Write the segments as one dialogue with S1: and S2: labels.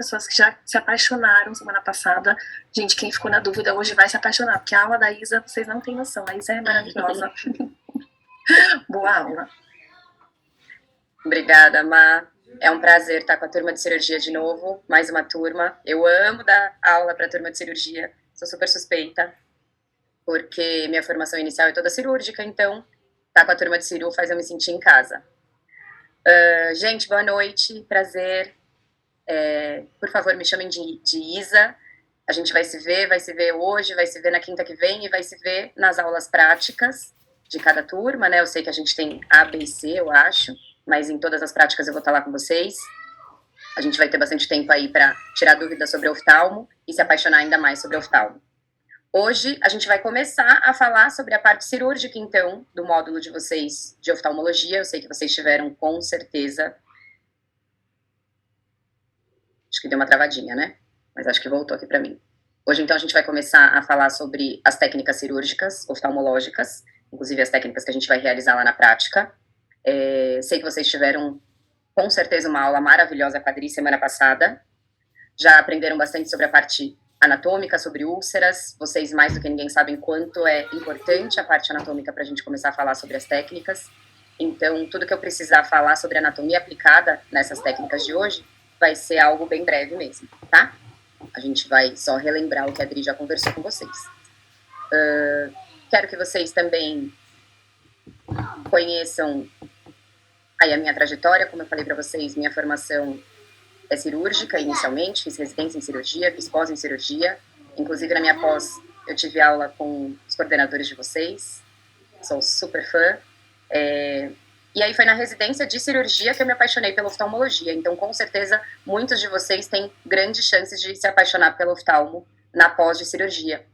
S1: pessoas que já se apaixonaram semana passada. Gente, quem ficou na dúvida hoje vai se apaixonar, porque a aula da Isa, vocês não têm noção, a Isa é maravilhosa. Boa aula.
S2: Obrigada, Má. É um prazer estar com a turma de cirurgia de novo, mais uma turma. Eu amo dar aula para a turma de cirurgia, sou super suspeita, porque minha formação inicial é toda cirúrgica, então estar com a turma de ciru faz eu me sentir em casa. Gente, boa noite, prazer. Por favor, me chamem de Isa. A gente vai se ver hoje, vai se ver na quinta que vem e vai se ver nas aulas práticas de cada turma, né? Eu sei que a gente tem A, B e C, eu acho, mas em todas as práticas eu vou estar lá com vocês. A gente vai ter bastante tempo aí para tirar dúvidas sobre oftalmo e se apaixonar ainda mais sobre oftalmo. Hoje a gente vai começar a falar sobre a parte cirúrgica, então, do módulo de vocês de oftalmologia. Eu sei que vocês tiveram com certeza. Acho que deu uma travadinha, né? Mas acho que voltou aqui para mim. Hoje, então, a gente vai começar a falar sobre as técnicas cirúrgicas, oftalmológicas, inclusive as técnicas que a gente vai realizar lá na prática. Sei que vocês tiveram, com certeza, uma aula maravilhosa quadri semana passada. Já aprenderam bastante sobre a parte anatômica, sobre úlceras. Vocês, mais do que ninguém, sabem quanto é importante a parte anatômica para a gente começar a falar sobre as técnicas. Então, tudo que eu precisar falar sobre anatomia aplicada nessas técnicas de hoje vai ser algo bem breve mesmo, tá? A gente vai só relembrar o que a Adri já conversou com vocês. Quero que vocês também conheçam aí a minha trajetória. Como eu falei para vocês, minha formação é cirúrgica inicialmente, fiz residência em cirurgia, fiz pós em cirurgia. Inclusive, na minha pós, eu tive aula com os coordenadores de vocês, sou super fã. E aí foi na residência de cirurgia que eu me apaixonei pela oftalmologia. Então, com certeza, muitos de vocês têm grandes chances de se apaixonar pelo oftalmo na pós de cirurgia.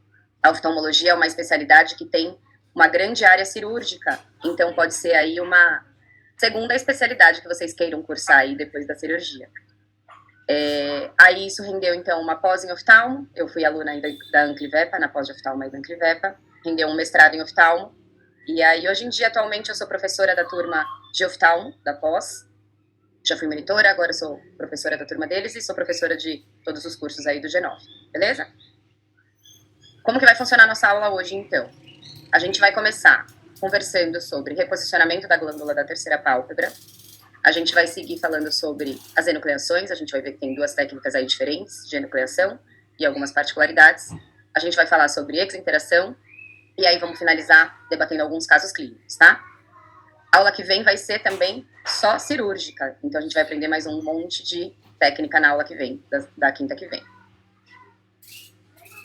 S2: A oftalmologia é uma especialidade que tem uma grande área cirúrgica. Então, pode ser aí uma segunda especialidade que vocês queiram cursar aí depois da cirurgia. Aí isso rendeu, então, uma pós em oftalmo. Eu fui aluna ainda da Anclivepa, na pós de oftalmo aí da Anclivepa. Rendeu um mestrado em oftalmo. E aí, hoje em dia, atualmente, eu sou professora da turma de oftalmo, da pós. Já fui monitora, agora sou professora da turma deles e sou professora de todos os cursos aí do G9, beleza? Como que vai funcionar a nossa aula hoje, então? A gente vai começar conversando sobre reposicionamento da glândula da terceira pálpebra. A gente vai seguir falando sobre as enucleações. A gente vai ver que tem duas técnicas aí diferentes de enucleação e algumas particularidades. A gente vai falar sobre exinteração. E aí vamos finalizar debatendo alguns casos clínicos, tá? A aula que vem vai ser também só cirúrgica. Então a gente vai aprender mais um monte de técnica na aula que vem, da quinta que vem.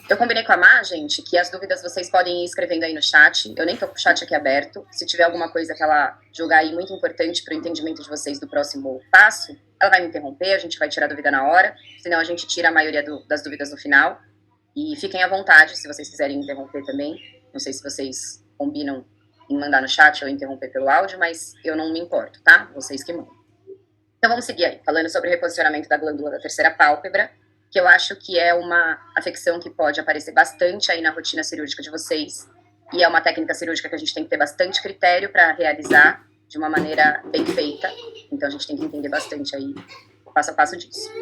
S2: Eu combinei com a Má, gente, que as dúvidas vocês podem ir escrevendo aí no chat. Eu nem tô com o chat aqui aberto. Se tiver alguma coisa que ela julgar aí muito importante para o entendimento de vocês do próximo passo, ela vai me interromper, a gente vai tirar a dúvida na hora. Senão a gente tira a maioria das dúvidas no final. E fiquem à vontade se vocês quiserem interromper também. Não sei se vocês combinam em mandar no chat ou interromper pelo áudio, mas eu não me importo, tá? Vocês que mandam. Então vamos seguir aí, falando sobre o reposicionamento da glândula da terceira pálpebra, que eu acho que é uma afecção que pode aparecer bastante aí na rotina cirúrgica de vocês, e é uma técnica cirúrgica que a gente tem que ter bastante critério para realizar de uma maneira bem feita, então a gente tem que entender bastante aí o passo a passo disso.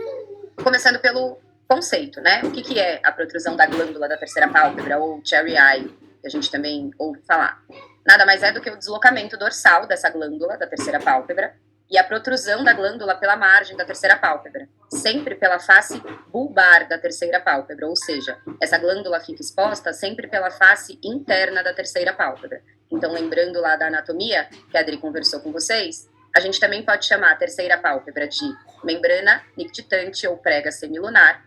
S2: Começando pelo conceito, né? O que é a protrusão da glândula da terceira pálpebra, ou cherry eye, que a gente também ouve falar? Nada mais é do que o deslocamento dorsal dessa glândula da terceira pálpebra e a protrusão da glândula pela margem da terceira pálpebra, sempre pela face bulbar da terceira pálpebra, ou seja, essa glândula fica exposta sempre pela face interna da terceira pálpebra. Então, lembrando lá da anatomia que a Adri conversou com vocês, a gente também pode chamar a terceira pálpebra de membrana nictitante ou prega semilunar.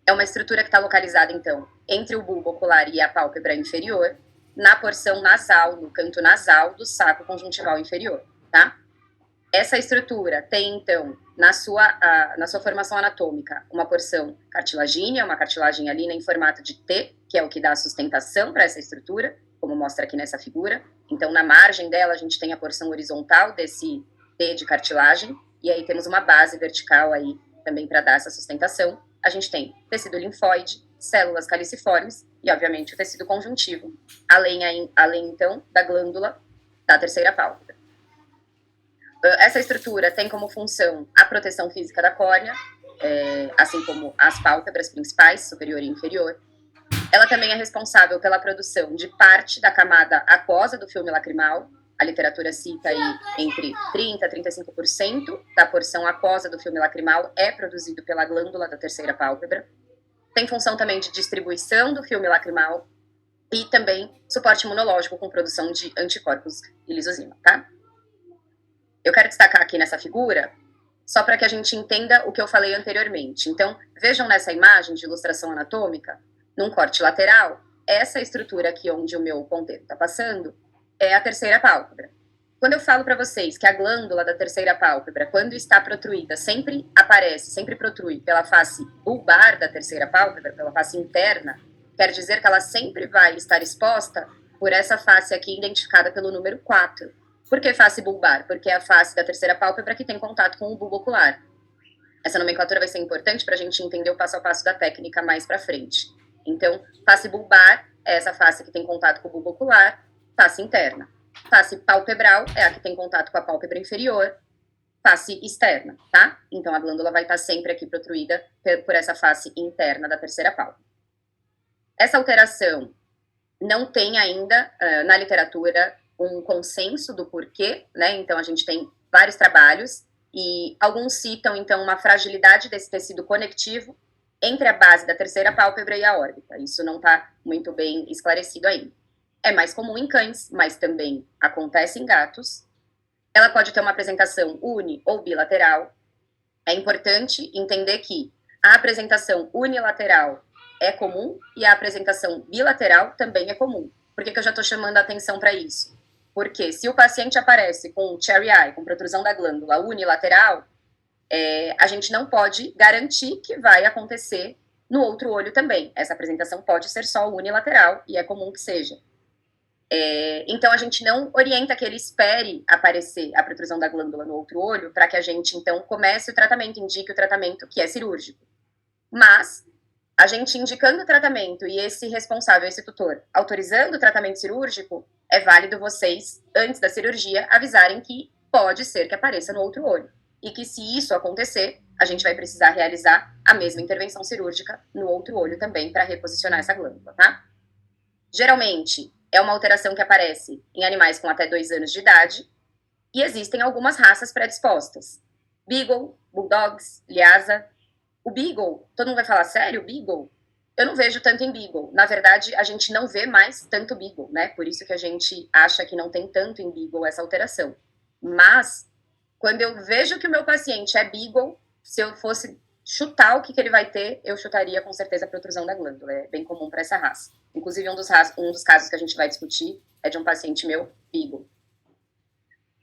S2: É uma estrutura que está localizada, então, entre o bulbo ocular e a pálpebra inferior, na porção nasal, no canto nasal do saco conjuntival inferior, tá? Essa estrutura tem, então, na sua formação anatômica, uma porção cartilagínea, uma cartilagem ali em formato de T, que é o que dá sustentação para essa estrutura, como mostra aqui nessa figura. Então, na margem dela, a gente tem a porção horizontal desse T de cartilagem, e aí temos uma base vertical aí também para dar essa sustentação. A gente tem tecido linfóide, células caliciformes e, obviamente, o tecido conjuntivo, além então, da glândula da terceira pálpebra. Essa estrutura tem como função a proteção física da córnea, assim como as pálpebras principais, superior e inferior. Ela também é responsável pela produção de parte da camada aquosa do filme lacrimal. A literatura cita aí entre 30% a 35% da porção aquosa do filme lacrimal é produzido pela glândula da terceira pálpebra. Tem função também de distribuição do filme lacrimal e também suporte imunológico com produção de anticorpos e lisozima, tá? Eu quero destacar aqui nessa figura, só para que a gente entenda o que eu falei anteriormente. Então, vejam nessa imagem de ilustração anatômica, num corte lateral, essa estrutura aqui onde o meu ponteiro está passando é a terceira pálpebra. Quando eu falo para vocês que a glândula da terceira pálpebra, quando está protruída, sempre aparece, sempre protrui pela face bulbar da terceira pálpebra, pela face interna, quer dizer que ela sempre vai estar exposta por essa face aqui identificada pelo número 4. Por que face bulbar? Porque é a face da terceira pálpebra que tem contato com o bulbo ocular. Essa nomenclatura vai ser importante para a gente entender o passo a passo da técnica mais para frente. Então, face bulbar é essa face que tem contato com o bulbo ocular, face interna. Face palpebral é a que tem contato com a pálpebra inferior, face externa, tá? Então, a glândula vai estar sempre aqui protruída por essa face interna da terceira pálpebra. Essa alteração não tem ainda, na literatura, um consenso do porquê, né? Então, a gente tem vários trabalhos e alguns citam, então, uma fragilidade desse tecido conectivo entre a base da terceira pálpebra e a órbita. Isso não está muito bem esclarecido ainda. É mais comum em cães, mas também acontece em gatos. Ela pode ter uma apresentação uni- ou bilateral. É importante entender que a apresentação unilateral é comum e a apresentação bilateral também é comum. Por que eu já estou chamando a atenção para isso? Porque se o paciente aparece com cherry eye, com protrusão da glândula unilateral, a gente não pode garantir que vai acontecer no outro olho também. Essa apresentação pode ser só unilateral e é comum que seja. Então, a gente não orienta que ele espere aparecer a protrusão da glândula no outro olho para que a gente, então, comece o tratamento, indique o tratamento que é cirúrgico. Mas, a gente indicando o tratamento e esse responsável, esse tutor, autorizando o tratamento cirúrgico, é válido vocês, antes da cirurgia, avisarem que pode ser que apareça no outro olho. E que se isso acontecer, a gente vai precisar realizar a mesma intervenção cirúrgica no outro olho também para reposicionar essa glândula, tá? Geralmente, é uma alteração que aparece em animais com até 2 anos de idade e existem algumas raças predispostas. Beagle, Bulldogs, Lhasa. O Beagle, todo mundo vai falar, sério, Beagle? Eu não vejo tanto em Beagle. Na verdade, a gente não vê mais tanto Beagle, né? Por isso que a gente acha que não tem tanto em Beagle essa alteração. Mas, quando eu vejo que o meu paciente é Beagle, se eu fosse chutar o que ele vai ter, eu chutaria com certeza a protrusão da glândula. É bem comum para essa raça. Inclusive, um dos casos que a gente vai discutir é de um paciente meu, Beagle.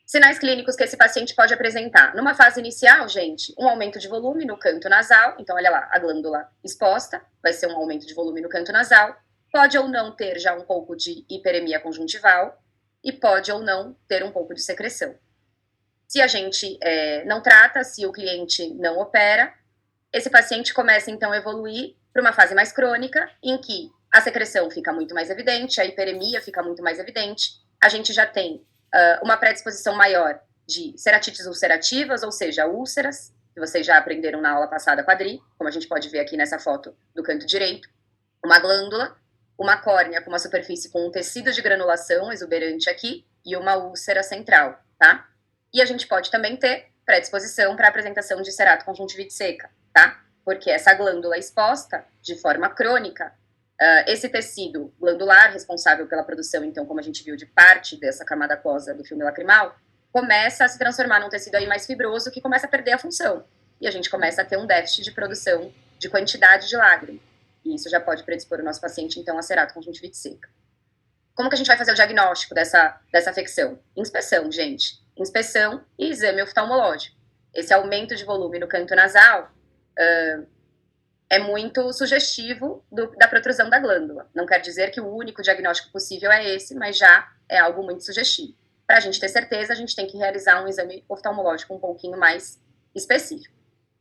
S2: Sinais clínicos que esse paciente pode apresentar. Numa fase inicial, gente, um aumento de volume no canto nasal. Então, olha lá, a glândula exposta, vai ser um aumento de volume no canto nasal. Pode ou não ter já um pouco de hiperemia conjuntival e pode ou não ter um pouco de secreção. Se a gente não trata, se o cliente não opera, esse paciente começa, então, a evoluir para uma fase mais crônica, em que a secreção fica muito mais evidente, a hiperemia fica muito mais evidente, a gente já tem uma predisposição maior de ceratites ulcerativas, ou seja, úlceras, que vocês já aprenderam na aula passada com a Adri, como a gente pode ver aqui nessa foto do canto direito, uma glândula, uma córnea com uma superfície com um tecido de granulação exuberante aqui e uma úlcera central, tá? E a gente pode também ter predisposição para a apresentação de ceratoconjuntivite seca, tá? Porque essa glândula exposta de forma crônica, esse tecido glandular responsável pela produção, então, como a gente viu, de parte dessa camada aquosa do filme lacrimal, começa a se transformar num tecido aí mais fibroso que começa a perder a função. E a gente começa a ter um déficit de produção de quantidade de lágrima. E isso já pode predispor o nosso paciente, então, a ceratoconjuntivite seca. Como que a gente vai fazer o diagnóstico dessa afecção? Inspeção, gente. Inspeção e exame oftalmológico. Esse aumento de volume no canto nasal é muito sugestivo da protrusão da glândula. Não quer dizer que o único diagnóstico possível é esse, mas já é algo muito sugestivo. Para a gente ter certeza, a gente tem que realizar um exame oftalmológico um pouquinho mais específico.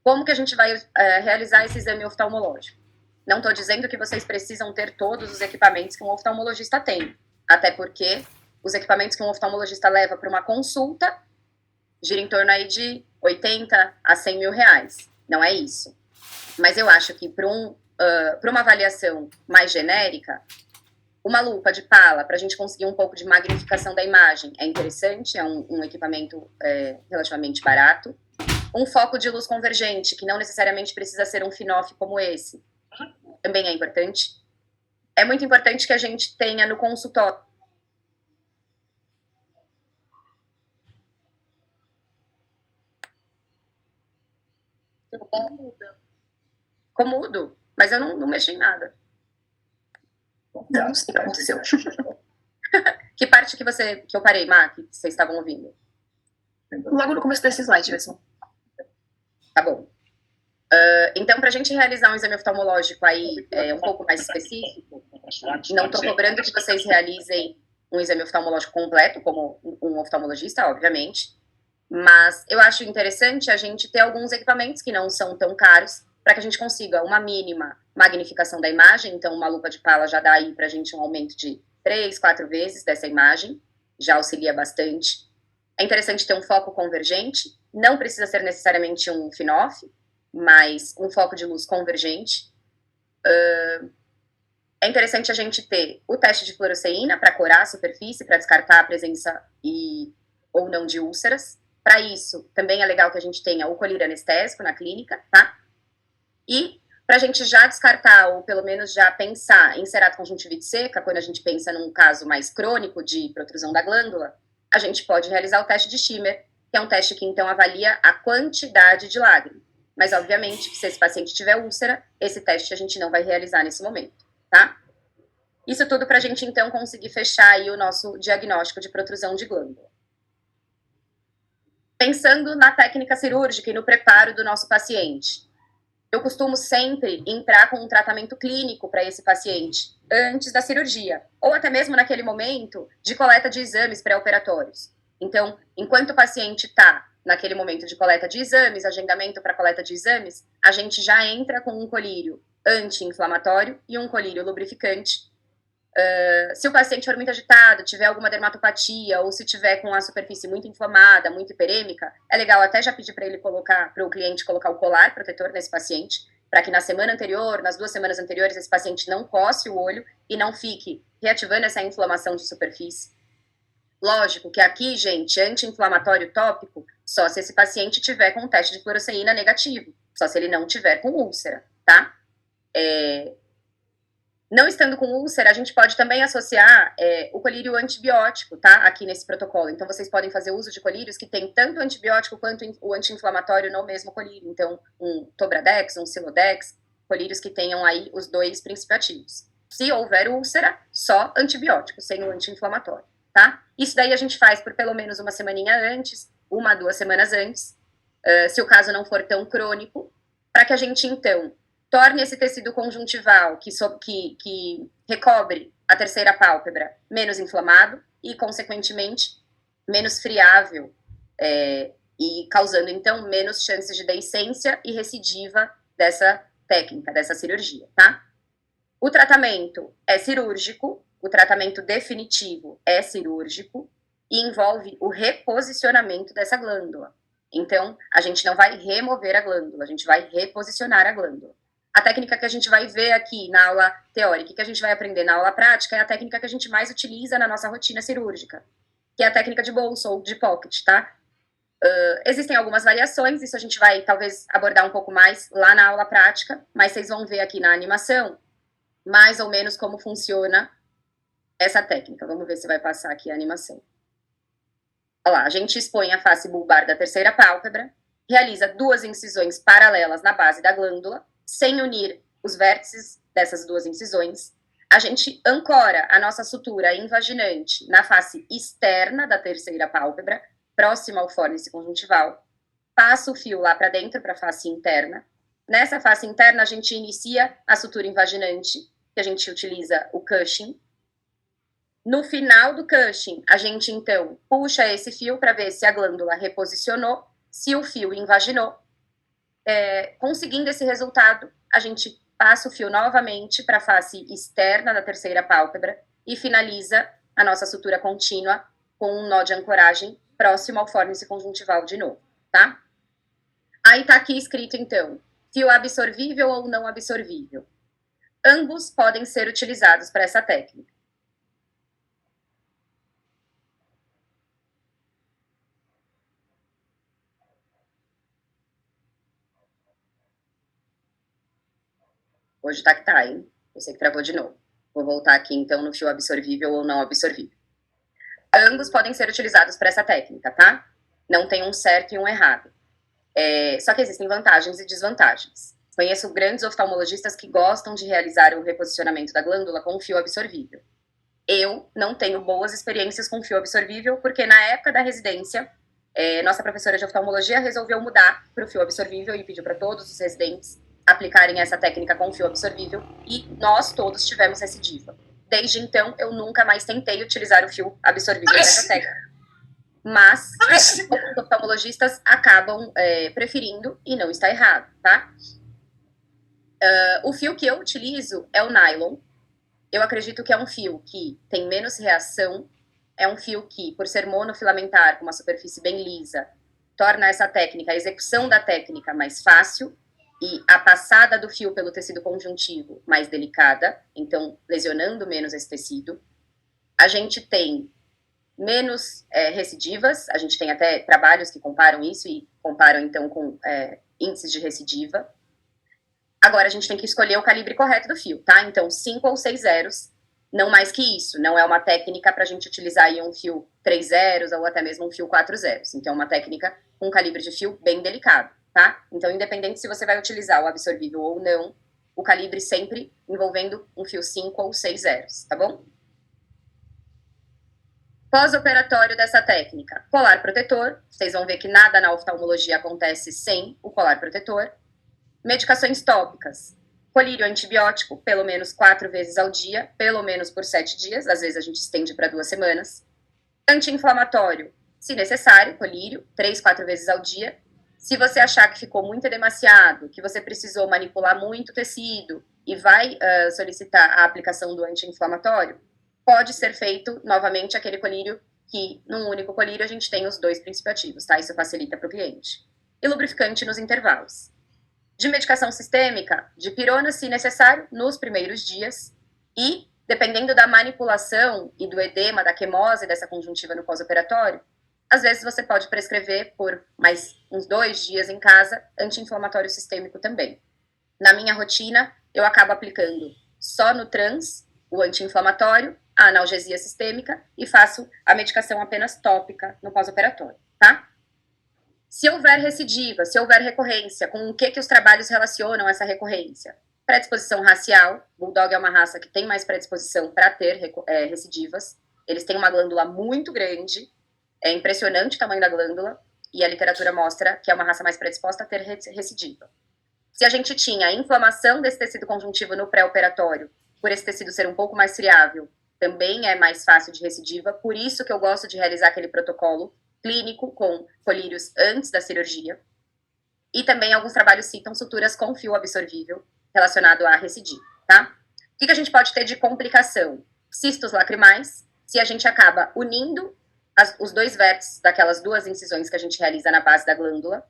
S2: Como que a gente vai realizar esse exame oftalmológico? Não estou dizendo que vocês precisam ter todos os equipamentos que um oftalmologista tem, até porque os equipamentos que um oftalmologista leva para uma consulta gira em torno aí de 80 a 100 mil reais. Não é isso. Mas eu acho que para uma avaliação mais genérica, uma lupa de pala, para a gente conseguir um pouco de magnificação da imagem, é interessante, é um equipamento relativamente barato. Um foco de luz convergente, que não necessariamente precisa ser um FINOF como esse, também é importante. É muito importante que a gente tenha no consultório. Ficou mudo, mas eu não mexi em nada.
S1: Não sei o que aconteceu.
S2: Que parte que eu parei, Má, que vocês estavam ouvindo?
S1: Logo no começo desse slide, Wilson.
S2: Tá bom. Então, para a gente realizar um exame oftalmológico aí um pouco mais específico, não estou cobrando que vocês realizem um exame oftalmológico completo, como um oftalmologista, obviamente, mas eu acho interessante a gente ter alguns equipamentos que não são tão caros, para que a gente consiga uma mínima magnificação da imagem. Então, uma lupa de pala já dá aí para a gente um aumento de 3, 4 vezes dessa imagem, já auxilia bastante. É interessante ter um foco convergente, não precisa ser necessariamente um FINOF, mas um foco de luz convergente. É interessante a gente ter o teste de fluoresceína para corar a superfície, para descartar a presença ou não de úlceras. Para isso, também é legal que a gente tenha o colírio anestésico na clínica, tá? E para a gente já descartar, ou pelo menos já pensar em ceratoconjuntivite seca, quando a gente pensa num caso mais crônico de protrusão da glândula, a gente pode realizar o teste de Schimmer, que é um teste que então avalia a quantidade de lágrima. Mas, obviamente, se esse paciente tiver úlcera, esse teste a gente não vai realizar nesse momento, tá? Isso tudo para a gente, então, conseguir fechar aí o nosso diagnóstico de protrusão de glândula. Pensando na técnica cirúrgica e no preparo do nosso paciente, eu costumo sempre entrar com um tratamento clínico para esse paciente, antes da cirurgia, ou até mesmo naquele momento de coleta de exames pré-operatórios. Então, enquanto o paciente está naquele momento de coleta de exames, agendamento para coleta de exames, a gente já entra com um colírio anti-inflamatório e um colírio lubrificante. Se o paciente for muito agitado, tiver alguma dermatopatia, ou se tiver com a superfície muito inflamada, muito hiperêmica, é legal até já pedir para o cliente colocar o colar protetor nesse paciente, para que na semana anterior, nas 2 semanas anteriores, esse paciente não coce o olho e não fique reativando essa inflamação de superfície. Lógico que aqui, gente, anti-inflamatório tópico, só se esse paciente tiver com um teste de fluoresceína negativo, só se ele não tiver com úlcera, tá? Não estando com úlcera, a gente pode também associar o colírio antibiótico, tá? Aqui nesse protocolo. Então, vocês podem fazer uso de colírios que tem tanto o antibiótico quanto o anti-inflamatório no mesmo colírio. Então, um Tobradex, um Silodex, colírios que tenham aí os 2 princípios ativos. Se houver úlcera, só antibiótico, sem o anti-inflamatório, tá? Isso daí a gente faz por pelo menos uma semaninha antes, 1 a 2 semanas antes, se o caso não for tão crônico, para que a gente, então, torne esse tecido conjuntival que recobre a terceira pálpebra menos inflamado e, consequentemente, menos friável e causando, então, menos chances de deiscência e recidiva dessa técnica, dessa cirurgia, tá? O tratamento é cirúrgico, o tratamento definitivo é cirúrgico e envolve o reposicionamento dessa glândula. Então, a gente não vai remover a glândula, a gente vai reposicionar a glândula. A técnica que a gente vai ver aqui na aula teórica e que a gente vai aprender na aula prática é a técnica que a gente mais utiliza na nossa rotina cirúrgica, que é a técnica de bolso ou de pocket, tá? Existem algumas variações, isso a gente vai talvez abordar um pouco mais lá na aula prática, mas vocês vão ver aqui na animação mais ou menos como funciona essa técnica. Vamos ver se vai passar aqui a animação. Olha lá, a gente expõe a face bulbar da terceira pálpebra, realiza 2 incisões paralelas na base da glândula, sem unir os vértices dessas 2 incisões. A gente ancora a nossa sutura invaginante na face externa da terceira pálpebra, próxima ao fórnice conjuntival, passa o fio lá para dentro, para a face interna. Nessa face interna, a gente inicia a sutura invaginante, que a gente utiliza o Cushing. No final do Cushing, a gente, então, puxa esse fio para ver se a glândula reposicionou, se o fio invaginou. Conseguindo esse resultado, a gente passa o fio novamente para a face externa da terceira pálpebra e finaliza a nossa sutura contínua com um nó de ancoragem próximo ao fórnice conjuntival de novo, tá? Aí tá aqui escrito, então, Fio absorvível ou não absorvível? Ambos podem ser utilizados para essa técnica. Hoje tá que tá, hein? Eu sei que travou de novo. Vou voltar aqui, então, no fio absorvível ou não absorvível. Ambos podem ser utilizados para essa técnica, tá? Não tem um certo e um errado. Só que existem vantagens e desvantagens. Conheço grandes oftalmologistas que gostam de realizar o reposicionamento da glândula com fio absorvível. Eu não tenho boas experiências com fio absorvível, porque na época da residência, nossa professora de oftalmologia resolveu mudar para o fio absorvível e pediu para todos os residentes aplicarem essa técnica com fio absorvível e nós todos tivemos recidiva. Desde então, eu nunca mais tentei utilizar o fio absorvível nessa técnica. Mas os oftalmologistas acabam preferindo e não está errado, tá? O fio que eu utilizo é o nylon. Eu acredito que é um fio que tem menos reação, é um fio que, por ser monofilamentar, com uma superfície bem lisa, torna essa técnica, a execução da técnica mais fácil e a passada do fio pelo tecido conjuntivo mais delicada, então lesionando menos esse tecido. A gente tem menos recidivas, a gente tem até trabalhos que comparam isso e comparam então com índices de recidiva. Agora a gente tem que escolher o calibre correto do fio, tá? Então 5 ou 6 zeros, não mais que isso. Não é uma técnica para a gente utilizar aí um fio 3 zeros ou até mesmo um fio 4 zeros. Então é uma técnica com calibre de fio bem delicado, tá? Então independente se você vai utilizar o absorvível ou não, o calibre sempre envolvendo um fio 5 ou 6 zeros, tá bom? Pós-operatório dessa técnica, colar protetor. Vocês vão ver que nada na oftalmologia acontece sem o colar protetor. Medicações tópicas. Colírio antibiótico, pelo menos 4 vezes ao dia, pelo menos por 7 dias. Às vezes a gente estende para 2 semanas. Anti-inflamatório, se necessário, colírio, 3, 4 vezes ao dia. Se você achar que ficou muito demasiado, que você precisou manipular muito tecido e vai solicitar a aplicação do anti-inflamatório, pode ser feito novamente aquele colírio que, num único colírio, a gente tem os 2 princípios ativos, tá? Isso facilita para o cliente. E lubrificante nos intervalos. De medicação sistêmica, dipirona, se necessário, nos primeiros dias. E, dependendo da manipulação e do edema, da quimose dessa conjuntiva no pós-operatório, às vezes você pode prescrever por mais uns 2 dias em casa, anti-inflamatório sistêmico também. Na minha rotina, eu acabo aplicando só no trans, o anti-inflamatório, a analgesia sistêmica e faço a medicação apenas tópica no pós-operatório, tá? Se houver recidiva, se houver recorrência, com o que os trabalhos relacionam essa recorrência? Predisposição racial, Bulldog é uma raça que tem mais predisposição para ter recidivas, eles têm uma glândula muito grande, é impressionante o tamanho da glândula, e a literatura mostra que é uma raça mais predisposta a ter recidiva. Se a gente tinha inflamação desse tecido conjuntivo no pré-operatório, por esse tecido ser um pouco mais friável, também é mais fácil de recidiva, por isso que eu gosto de realizar aquele protocolo clínico com colírios antes da cirurgia. E também alguns trabalhos citam suturas com fio absorvível relacionado à recidiva, tá? O que a gente pode ter de complicação? Cistos lacrimais, se a gente acaba unindo os 2 vértices daquelas 2 incisões que a gente realiza na base da glândula.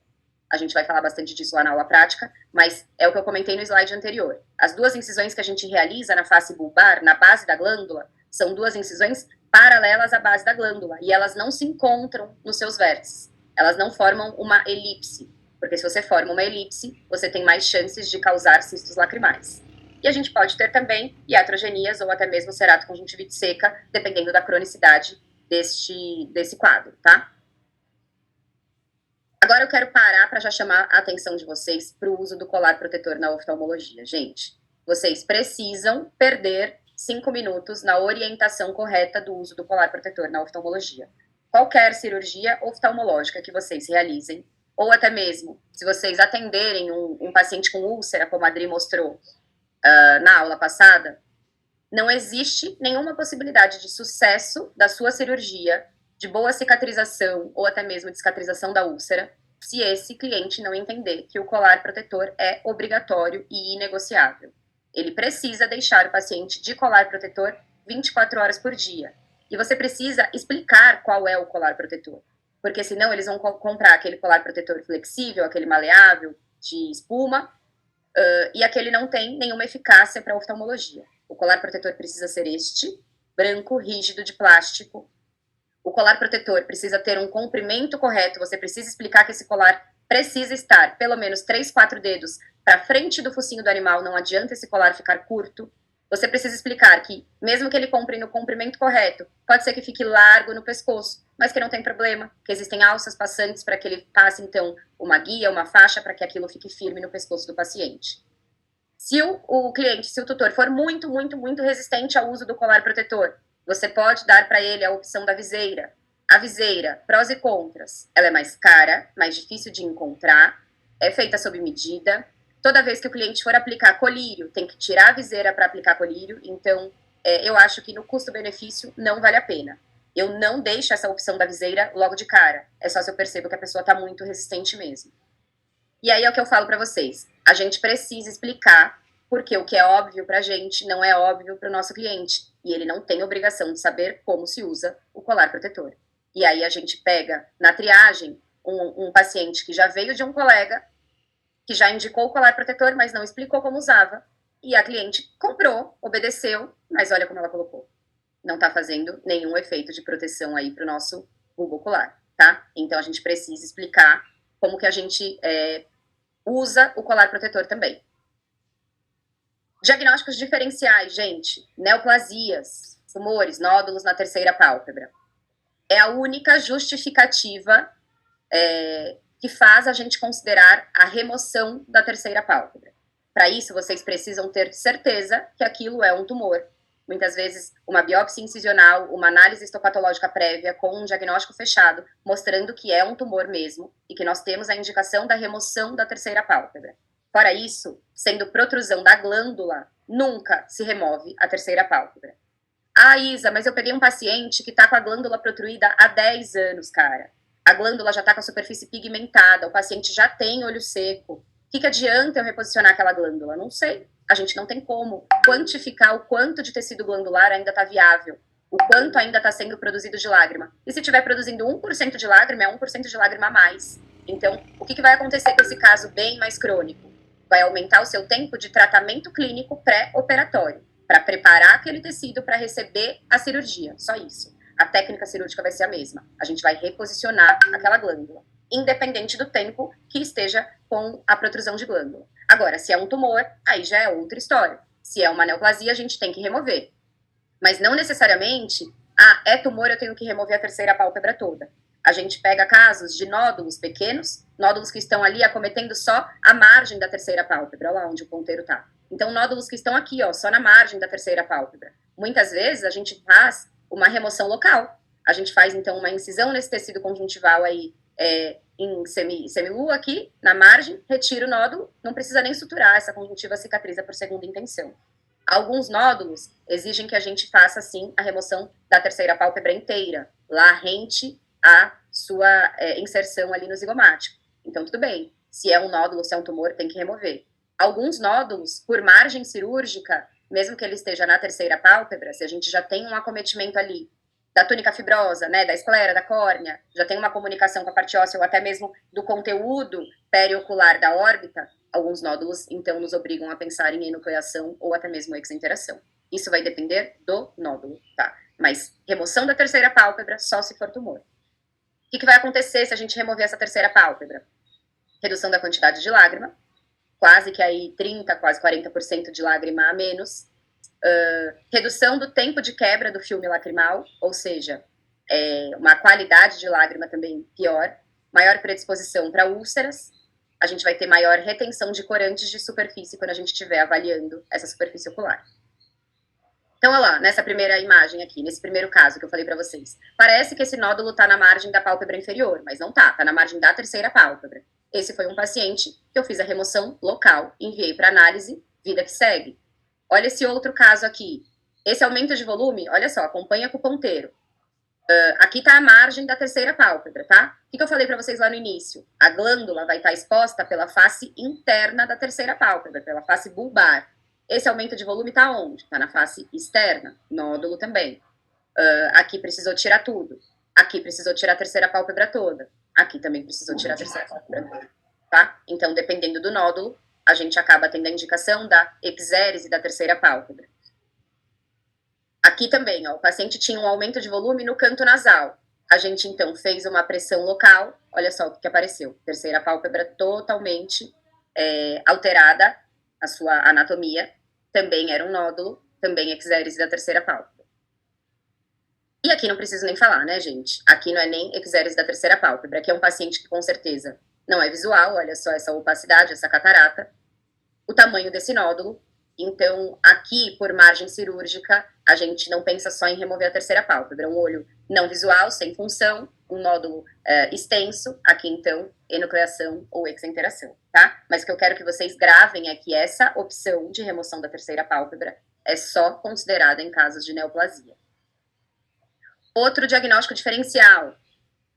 S2: A gente vai falar bastante disso lá na aula prática, mas é o que eu comentei no slide anterior. As 2 incisões que a gente realiza na face bulbar, na base da glândula, são 2 incisões paralelas à base da glândula, e elas não se encontram nos seus vértices. Elas não formam uma elipse, porque se você forma uma elipse, você tem mais chances de causar cistos lacrimais. E a gente pode ter também iatrogenias ou até mesmo ceratoconjuntivite seca, dependendo da cronicidade desse quadro, tá? Agora eu quero parar para já chamar a atenção de vocês para o uso do colar protetor na oftalmologia. Gente, vocês precisam perder 5 minutos na orientação correta do uso do colar protetor na oftalmologia. Qualquer cirurgia oftalmológica que vocês realizem, ou até mesmo se vocês atenderem um paciente com úlcera, como a Adri mostrou na aula passada, não existe nenhuma possibilidade de sucesso da sua cirurgia, de boa cicatrização ou até mesmo de cicatrização da úlcera, se esse cliente não entender que o colar protetor é obrigatório e inegociável. Ele precisa deixar o paciente de colar protetor 24 horas por dia. E você precisa explicar qual é o colar protetor. Porque senão eles vão comprar aquele colar protetor flexível, aquele maleável, de espuma, e aquele não tem nenhuma eficácia para oftalmologia. O colar protetor precisa ser este, branco, rígido, de plástico. O colar protetor precisa ter um comprimento correto, você precisa explicar que esse colar precisa estar pelo menos 3, 4 dedos para frente do focinho do animal, não adianta esse colar ficar curto. Você precisa explicar que, mesmo que ele compre no comprimento correto, pode ser que fique largo no pescoço, mas que não tem problema, que existem alças passantes para que ele passe, então, uma guia, uma faixa, para que aquilo fique firme no pescoço do paciente. Se o cliente, se o tutor for muito, muito, muito resistente ao uso do colar protetor, você pode dar para ele a opção da viseira. A viseira, prós e contras, ela é mais cara, mais difícil de encontrar, é feita sob medida. Toda vez que o cliente for aplicar colírio, tem que tirar a viseira para aplicar colírio, então eu acho que no custo-benefício não vale a pena. Eu não deixo essa opção da viseira logo de cara, é só se eu percebo que a pessoa está muito resistente mesmo. E aí é o que eu falo para vocês, a gente precisa explicar porque o que é óbvio para a gente não é óbvio para o nosso cliente, e ele não tem obrigação de saber como se usa o colar protetor. E aí a gente pega na triagem um paciente que já veio de um colega, que já indicou o colar protetor, mas não explicou como usava, e a cliente comprou, obedeceu, mas olha como ela colocou. Não está fazendo nenhum efeito de proteção aí para o nosso bulbo ocular, tá? Então a gente precisa explicar como que a gente usa o colar protetor também. Diagnósticos diferenciais, gente. Neoplasias, tumores, nódulos na terceira pálpebra. É a única justificativa que faz a gente considerar a remoção da terceira pálpebra. Para isso, vocês precisam ter certeza que aquilo é um tumor. Muitas vezes, uma biópsia incisional, uma análise histopatológica prévia com um diagnóstico fechado, mostrando que é um tumor mesmo e que nós temos a indicação da remoção da terceira pálpebra. Fora isso, sendo protrusão da glândula, nunca se remove a terceira pálpebra. Ah, Isa, mas eu peguei um paciente que está com a glândula protruída há 10 anos, cara. A glândula já está com a superfície pigmentada, o paciente já tem olho seco. O que adianta eu reposicionar aquela glândula? Não sei. A gente não tem como quantificar o quanto de tecido glandular ainda está viável, o quanto ainda está sendo produzido de lágrima. E se estiver produzindo 1% de lágrima, é 1% de lágrima a mais. Então, o que vai acontecer com esse caso bem mais crônico? Vai aumentar o seu tempo de tratamento clínico pré-operatório, para preparar aquele tecido para receber a cirurgia, só isso. A técnica cirúrgica vai ser a mesma. A gente vai reposicionar aquela glândula, independente do tempo que esteja com a protrusão de glândula. Agora, se é um tumor, aí já é outra história. Se é uma neoplasia, a gente tem que remover. Mas não necessariamente, é tumor, eu tenho que remover a terceira pálpebra toda. A gente pega casos de nódulos pequenos, nódulos que estão ali acometendo só a margem da terceira pálpebra, olha lá onde o ponteiro está. Então, nódulos que estão aqui, ó, só na margem da terceira pálpebra. Muitas vezes, a gente faz uma remoção local. A gente faz, então, uma incisão nesse tecido conjuntival aí, em semilua aqui, na margem, retira o nódulo, não precisa nem suturar, essa conjuntiva cicatriza por segunda intenção. Alguns nódulos exigem que a gente faça, sim, a remoção da terceira pálpebra inteira, lá rente a sua inserção ali no zigomático. Então, tudo bem. Se é um nódulo, se é um tumor, tem que remover. Alguns nódulos, por margem cirúrgica, mesmo que ele esteja na terceira pálpebra, se a gente já tem um acometimento ali da túnica fibrosa, né, da esclera, da córnea, já tem uma comunicação com a parte óssea ou até mesmo do conteúdo periocular da órbita, alguns nódulos, então, nos obrigam a pensar em enucleação ou até mesmo exinteração. Isso vai depender do nódulo, tá? Mas remoção da terceira pálpebra só se for tumor. O que vai acontecer se a gente remover essa terceira pálpebra? Redução da quantidade de lágrima, quase que aí 30%, quase 40% de lágrima a menos. Redução do tempo de quebra do filme lacrimal, ou seja, uma qualidade de lágrima também pior, maior predisposição para úlceras, a gente vai ter maior retenção de corantes de superfície quando a gente estiver avaliando essa superfície ocular. Então, olha lá, nessa primeira imagem aqui, nesse primeiro caso que eu falei para vocês, parece que esse nódulo está na margem da pálpebra inferior, mas não está na margem da terceira pálpebra. Esse foi um paciente que eu fiz a remoção local, enviei para análise, vida que segue. Olha esse outro caso aqui. Esse aumento de volume, olha só, acompanha com o ponteiro. Aqui está a margem da terceira pálpebra, tá? O que eu falei para vocês lá no início? A glândula vai estar exposta pela face interna da terceira pálpebra, pela face bulbar. Esse aumento de volume está onde? Está na face externa, nódulo também. Aqui precisou tirar tudo. Aqui precisou tirar a terceira pálpebra toda. Aqui também precisou tirar a terceira pálpebra toda, tá? Então, dependendo do nódulo, a gente acaba tendo a indicação da eczérese da terceira pálpebra. Aqui também, ó, o paciente tinha um aumento de volume no canto nasal. A gente, então, fez uma pressão local. Olha só o que apareceu. Terceira pálpebra totalmente alterada, a sua anatomia. Também era um nódulo, também eczérese da terceira pálpebra. E aqui não preciso nem falar, né, gente? Aqui não é nem eczérese da terceira pálpebra. Aqui é um paciente que, com certeza, não é visual. Olha só essa opacidade, essa catarata. O tamanho desse nódulo. Então, aqui, por margem cirúrgica, a gente não pensa só em remover a terceira pálpebra. Um olho não visual, sem função, um nódulo extenso. Aqui, então, enucleação ou exenteração, tá? Mas o que eu quero que vocês gravem é que essa opção de remoção da terceira pálpebra é só considerada em casos de neoplasia. Outro diagnóstico diferencial,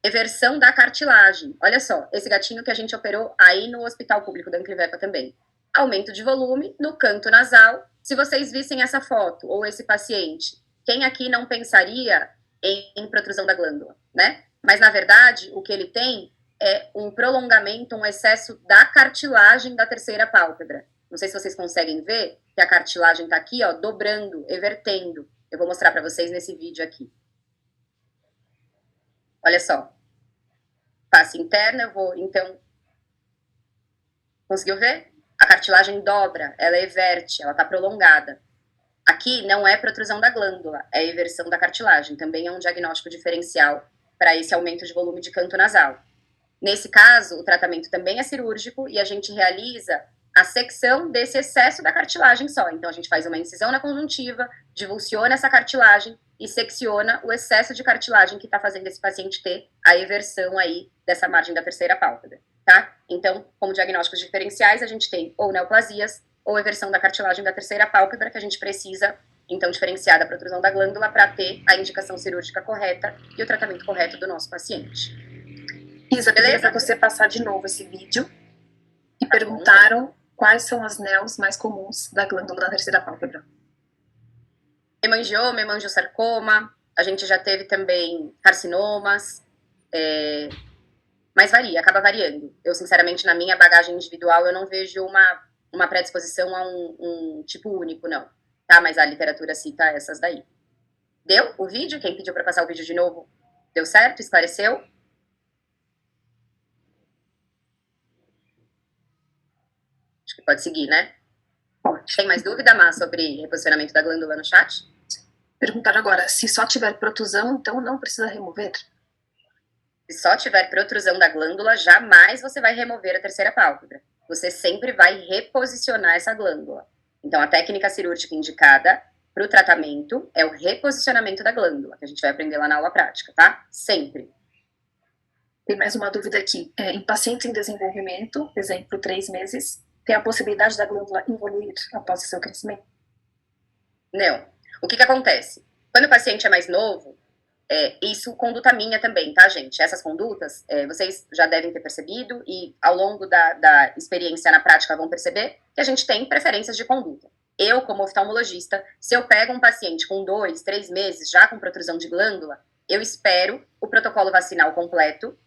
S2: eversão da cartilagem. Olha só, esse gatinho que a gente operou aí no Hospital Público da Anclivepa também. Aumento de volume no canto nasal. Se vocês vissem essa foto ou esse paciente, quem aqui não pensaria em protrusão da glândula, né? Mas, na verdade, o que ele tem é um prolongamento, um excesso da cartilagem da terceira pálpebra. Não sei se vocês conseguem ver que a cartilagem está aqui, ó, dobrando, evertendo. Eu vou mostrar para vocês nesse vídeo aqui. Olha só. Face interna, eu vou, então... Conseguiu ver? A cartilagem dobra, ela everte, ela está prolongada. Aqui não é protrusão da glândula, é eversão da cartilagem. Também é um diagnóstico diferencial para esse aumento de volume de canto nasal. Nesse caso, o tratamento também é cirúrgico e a gente realiza a secção desse excesso da cartilagem só. Então, a gente faz uma incisão na conjuntiva, divulsiona essa cartilagem e secciona o excesso de cartilagem que está fazendo esse paciente ter a eversão aí dessa margem da terceira pálpebra. Tá? Então, como diagnósticos diferenciais, a gente tem ou neoplasias ou eversão da cartilagem da terceira pálpebra, que a gente precisa, então, diferenciar da protrusão da glândula para ter a indicação cirúrgica correta e o tratamento correto do nosso paciente.
S1: Isa, beleza? Para você passar de novo esse vídeo. E perguntaram quais são as NELs mais comuns da glândula da terceira pálpebra.
S2: Hemangioma, hemangiosarcoma, a gente já teve também carcinomas, mas varia, acaba variando. Eu, sinceramente, na minha bagagem individual, eu não vejo uma predisposição a um tipo único, não. Tá? Mas a literatura cita essas daí. Deu o vídeo? Quem pediu para passar o vídeo de novo? Deu certo? Esclareceu? Acho que pode seguir, né?
S1: Pode.
S2: Tem mais dúvida, Má, sobre reposicionamento da glândula no chat?
S1: Perguntaram agora, se só tiver protusão, então não precisa remover?
S2: Se só tiver protrusão da glândula, jamais você vai remover a terceira pálpebra. Você sempre vai reposicionar essa glândula. Então, a técnica cirúrgica indicada para o tratamento é o reposicionamento da glândula, que a gente vai aprender lá na aula prática, tá? Sempre.
S1: Tem mais uma dúvida aqui. Em pacientes em desenvolvimento, exemplo, 3 meses, tem a possibilidade da glândula evoluir após o seu crescimento?
S2: Não. O que acontece? Quando o paciente é mais novo, isso conduta minha também, tá, gente? Essas condutas, vocês já devem ter percebido e ao longo da experiência na prática vão perceber que a gente tem preferências de conduta. Eu, como oftalmologista, se eu pego um paciente com 2, 3 meses já com protrusão de glândula, eu espero o protocolo vacinal completo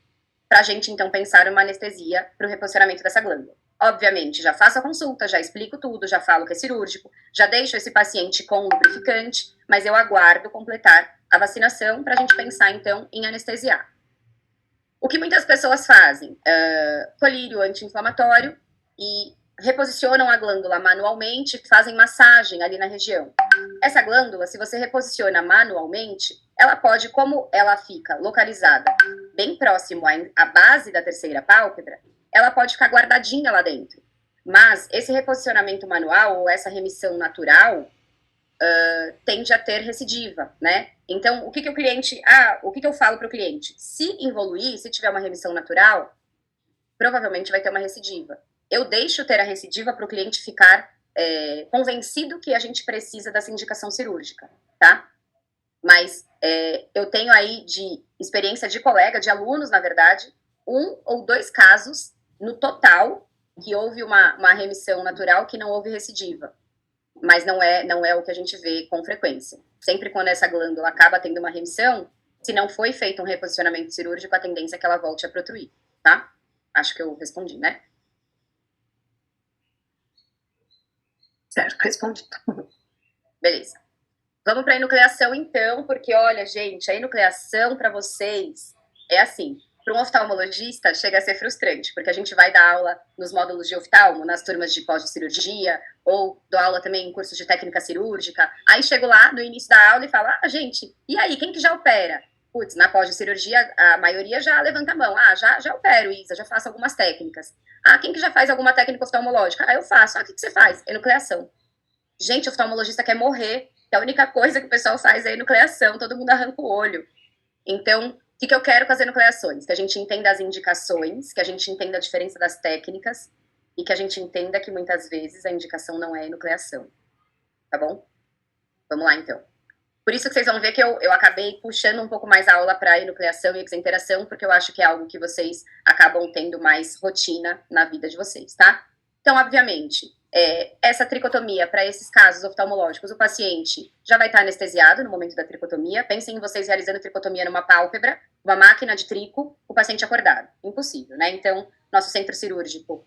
S2: para a gente, então, pensar em uma anestesia para o reposicionamento dessa glândula. Obviamente, já faço a consulta, já explico tudo, já falo que é cirúrgico, já deixo esse paciente com lubrificante, mas eu aguardo completar a vacinação para a gente pensar, então, em anestesiar. O que muitas pessoas fazem? Colírio anti-inflamatório e reposicionam a glândula manualmente, fazem massagem ali na região. Essa glândula, se você reposiciona manualmente, ela pode, como ela fica localizada bem próximo à base da terceira pálpebra, ela pode ficar guardadinha lá dentro. Mas esse reposicionamento manual ou essa remissão natural tende a ter recidiva, né? Então, o que eu falo para o cliente? Se evoluir, se tiver uma remissão natural, provavelmente vai ter uma recidiva. Eu deixo ter a recidiva para o cliente ficar convencido que a gente precisa dessa indicação cirúrgica, tá? Mas eu tenho aí de experiência de colega, de alunos, na verdade, 1 ou 2 casos no total que houve uma remissão natural que não houve recidiva. Mas não é o que a gente vê com frequência. Sempre quando essa glândula acaba tendo uma remissão, se não foi feito um reposicionamento cirúrgico, a tendência é que ela volte a protruir, tá? Acho que eu respondi, né?
S1: Certo, respondido.
S2: Beleza. Vamos para a enucleação, então, porque, olha, gente, a enucleação para vocês é assim. Para um oftalmologista, chega a ser frustrante, porque a gente vai dar aula nos módulos de oftalmo, nas turmas de pós-cirurgia, ou dou aula também em cursos de técnica cirúrgica. Aí chego lá no início da aula e falo, gente, e aí, quem que já opera? Putz, na pós-cirurgia, a maioria já levanta a mão. Já opero, Isa, já faço algumas técnicas. Quem que já faz alguma técnica oftalmológica? Eu faço. O que você faz? Enucleação. Gente, oftalmologista quer morrer, que a única coisa que o pessoal faz é enucleação, todo mundo arranca o olho. Então, o que eu quero com as enucleações? Que a gente entenda as indicações, que a gente entenda a diferença das técnicas e que a gente entenda que muitas vezes a indicação não é enucleação. Tá bom? Vamos lá, então. Por isso que vocês vão ver que eu acabei puxando um pouco mais a aula para enucleação e exenteração, porque eu acho que é algo que vocês acabam tendo mais rotina na vida de vocês, tá? Então, obviamente, essa tricotomia, para esses casos oftalmológicos, o paciente já vai estar anestesiado no momento da tricotomia. Pensem em vocês realizando tricotomia numa pálpebra, uma máquina de trico, o paciente acordado. Impossível, né? Então, nosso centro cirúrgico,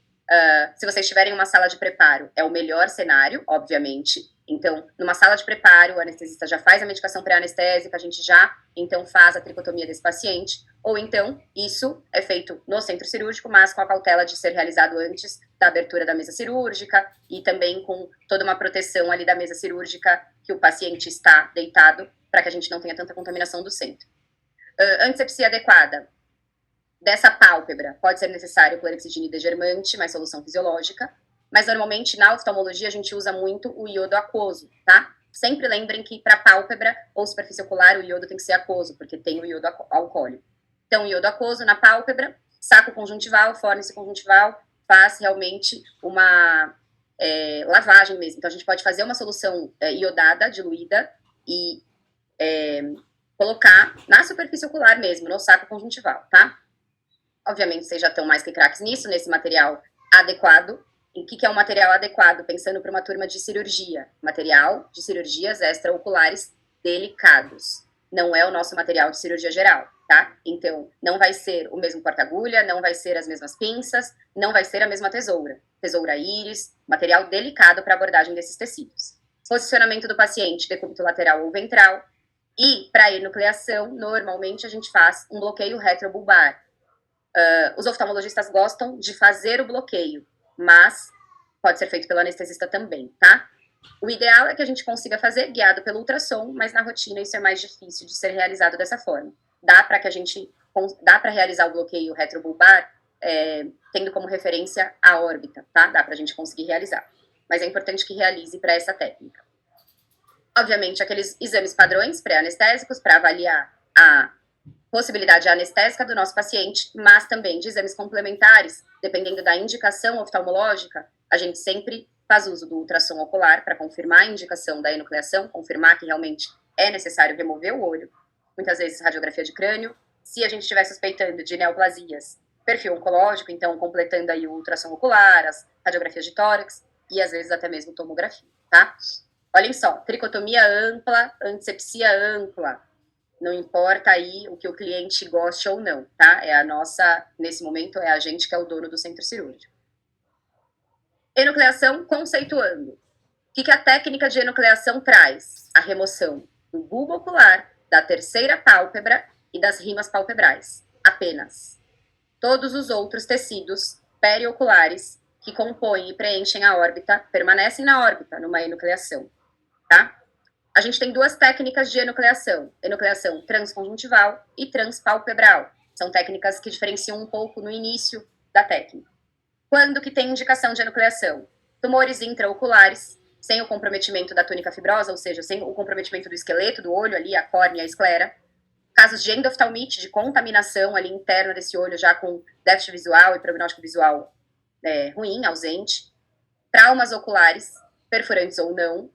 S2: se vocês tiverem uma sala de preparo, é o melhor cenário, obviamente. Então, numa sala de preparo, o anestesista já faz a medicação pré-anestésica, a gente já, então, faz a tricotomia desse paciente. Ou então, isso é feito no centro cirúrgico, mas com a cautela de ser realizado antes da abertura da mesa cirúrgica e também com toda uma proteção ali da mesa cirúrgica que o paciente está deitado, para que a gente não tenha tanta contaminação do centro. Antisepsia adequada. Dessa pálpebra, pode ser necessário clorexidina e degermante, mais solução fisiológica, mas normalmente na oftalmologia a gente usa muito o iodo aquoso, tá? Sempre lembrem que para pálpebra ou superfície ocular o iodo tem que ser aquoso, porque tem o iodo alcoólico. Então, iodo aquoso na pálpebra, saco conjuntival, fórnice conjuntival, faz realmente uma lavagem mesmo. Então, a gente pode fazer uma solução iodada, diluída, e colocar na superfície ocular mesmo, no saco conjuntival, tá? Obviamente, vocês já estão mais que craques nisso, nesse material adequado. E o que é um material adequado? Pensando para uma turma de cirurgia. Material de cirurgias extraoculares delicados. Não é o nosso material de cirurgia geral, tá? Então, não vai ser o mesmo porta-agulha, não vai ser as mesmas pinças, não vai ser a mesma tesoura. Tesoura íris, material delicado para abordagem desses tecidos. Posicionamento do paciente, decúbito lateral ou ventral. E, para enucleação, normalmente a gente faz um bloqueio retrobulbar. Os oftalmologistas gostam de fazer o bloqueio, mas pode ser feito pelo anestesista também, tá? O ideal é que a gente consiga fazer guiado pelo ultrassom, mas na rotina isso é mais difícil de ser realizado dessa forma. Dá para realizar o bloqueio retrobulbar tendo como referência a órbita, tá? Dá para a gente conseguir realizar. Mas é importante que realize para essa técnica. Obviamente, aqueles exames padrões pré-anestésicos para avaliar a possibilidade anestésica do nosso paciente, mas também de exames complementares, dependendo da indicação oftalmológica, a gente sempre faz uso do ultrassom ocular para confirmar a indicação da enucleação, confirmar que realmente é necessário remover o olho, muitas vezes radiografia de crânio, se a gente estiver suspeitando de neoplasias, perfil oncológico, então completando aí o ultrassom ocular, as radiografias de tórax e às vezes até mesmo tomografia, tá? Olhem só, tricotomia ampla, antisepsia ampla, não importa aí o que o cliente goste ou não, tá? Nesse momento, é a gente que é o dono do centro cirúrgico. Enucleação conceituando. O que a técnica de enucleação traz? A remoção do bulbo ocular, da terceira pálpebra e das rimas palpebrais. Apenas. Todos os outros tecidos perioculares que compõem e preenchem a órbita permanecem na órbita numa enucleação, tá? A gente tem duas técnicas de enucleação transconjuntival e transpalpebral. São técnicas que diferenciam um pouco no início da técnica. Quando que tem indicação de enucleação? Tumores intraoculares, sem o comprometimento da túnica fibrosa, ou seja, sem o comprometimento do esqueleto, do olho ali, a córnea, a esclera. Casos de endoftalmite, de contaminação ali interna desse olho, já com déficit visual e prognóstico visual ruim, ausente. Traumas oculares, perfurantes ou não.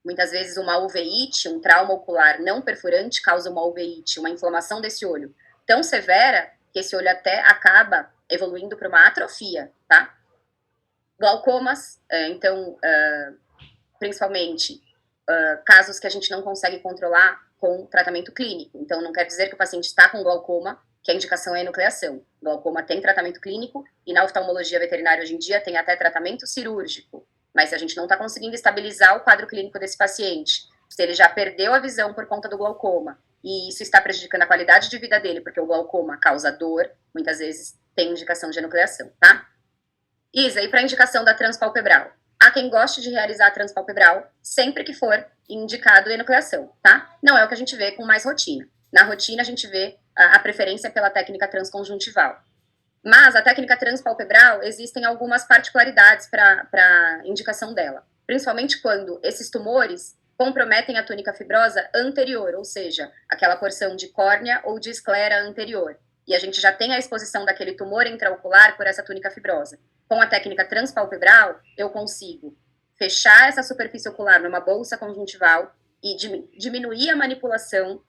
S2: Muitas vezes uma uveíte, um trauma ocular não perfurante, causa uma uveíte, uma inflamação desse olho tão severa que esse olho até acaba evoluindo para uma atrofia, tá? Glaucomas, principalmente casos que a gente não consegue controlar com tratamento clínico. Então, não quer dizer que o paciente está com glaucoma, que a indicação é a enucleação. Glaucoma tem tratamento clínico e na oftalmologia veterinária hoje em dia tem até tratamento cirúrgico. Mas se a gente não está conseguindo estabilizar o quadro clínico desse paciente, se ele já perdeu a visão por conta do glaucoma, e isso está prejudicando a qualidade de vida dele, porque o glaucoma causa dor, muitas vezes tem indicação de enucleação, tá? Isa, e para indicação da transpalpebral? Há quem goste de realizar a transpalpebral sempre que for indicado enucleação, tá? Não é o que a gente vê com mais rotina. Na rotina, a gente vê a preferência pela técnica transconjuntival. Mas a técnica transpalpebral, existem algumas particularidades para indicação dela. Principalmente quando esses tumores comprometem a túnica fibrosa anterior, ou seja, aquela porção de córnea ou de esclera anterior. E a gente já tem a exposição daquele tumor intraocular por essa túnica fibrosa. Com a técnica transpalpebral, eu consigo fechar essa superfície ocular numa bolsa conjuntival e diminuir a manipulação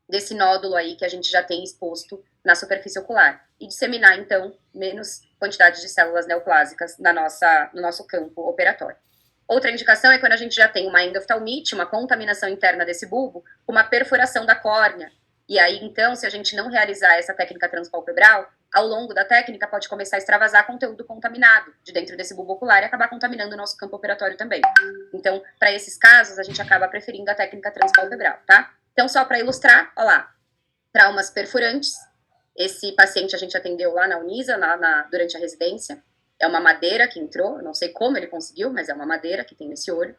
S2: desse nódulo aí que a gente já tem exposto na superfície ocular e disseminar, então, menos quantidade de células neoplásicas no nosso campo operatório. Outra indicação é quando a gente já tem uma endoftalmite, uma contaminação interna desse bulbo, uma perfuração da córnea. E aí, então, se a gente não realizar essa técnica transpalpebral, ao longo da técnica pode começar a extravasar conteúdo contaminado de dentro desse bulbo ocular e acabar contaminando o nosso campo operatório também. Então, para esses casos, a gente acaba preferindo a técnica transpalpebral, tá? Então, só para ilustrar, ó lá, traumas perfurantes. Esse paciente a gente atendeu lá na Unisa, durante a residência. É uma madeira que entrou, eu não sei como ele conseguiu, mas é uma madeira que tem nesse olho.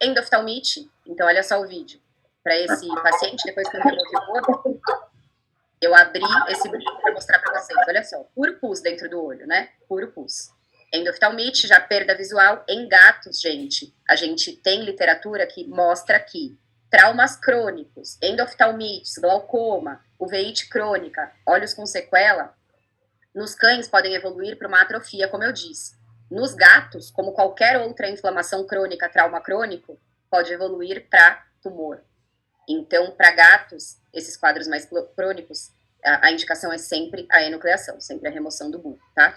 S2: Endoftalmite, então olha só o vídeo. Para esse paciente, depois que eu removi o olho, eu abri esse vídeo para mostrar para vocês. Olha só, puro pus dentro do olho, né? Puro pus. Endoftalmite, já perda visual em gatos, gente. A gente tem literatura que mostra que traumas crônicos, endoftalmites, glaucoma, uveíte crônica, olhos com sequela, nos cães podem evoluir para uma atrofia, como eu disse. Nos gatos, como qualquer outra inflamação crônica, trauma crônico, pode evoluir para tumor. Então, para gatos, esses quadros mais crônicos, a indicação é sempre a enucleação, sempre a remoção do bulbo, tá?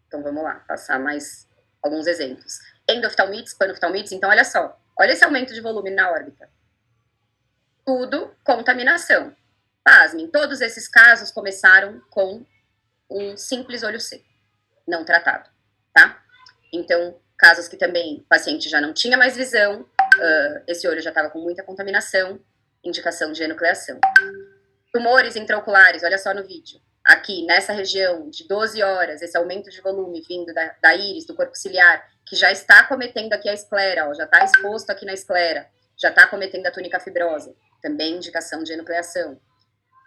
S2: Então, vamos lá, passar mais alguns exemplos. Endoftalmites, panoftalmites, então, olha só. Olha esse aumento de volume na órbita. Tudo contaminação. Pasmem, todos esses casos começaram com um simples olho seco, não tratado, tá? Então, casos que também o paciente já não tinha mais visão, esse olho já estava com muita contaminação, indicação de enucleação. Tumores intraoculares, olha só no vídeo. Aqui, nessa região de 12 horas, esse aumento de volume vindo da íris, do corpo ciliar, que já está cometendo aqui a esclera, ó, já está exposto aqui na esclera, já está cometendo a túnica fibrosa, também indicação de enucleação.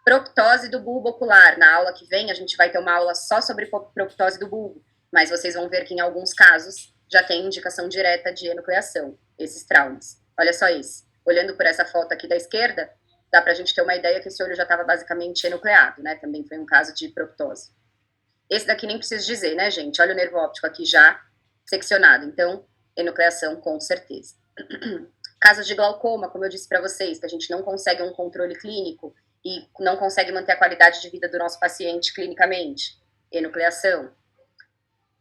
S2: Proptose do bulbo ocular, na aula que vem a gente vai ter uma aula só sobre proptose do bulbo, mas vocês vão ver que em alguns casos já tem indicação direta de enucleação, esses traumas. Olha só esse, olhando por essa foto aqui da esquerda, dá pra gente ter uma ideia que esse olho já estava basicamente enucleado, né, também foi um caso de proptose. Esse daqui nem preciso dizer, né, gente, olha o nervo óptico aqui já seccionado, então, enucleação com certeza. Casos de glaucoma, como eu disse para vocês, que a gente não consegue um controle clínico e não consegue manter a qualidade de vida do nosso paciente clinicamente, enucleação.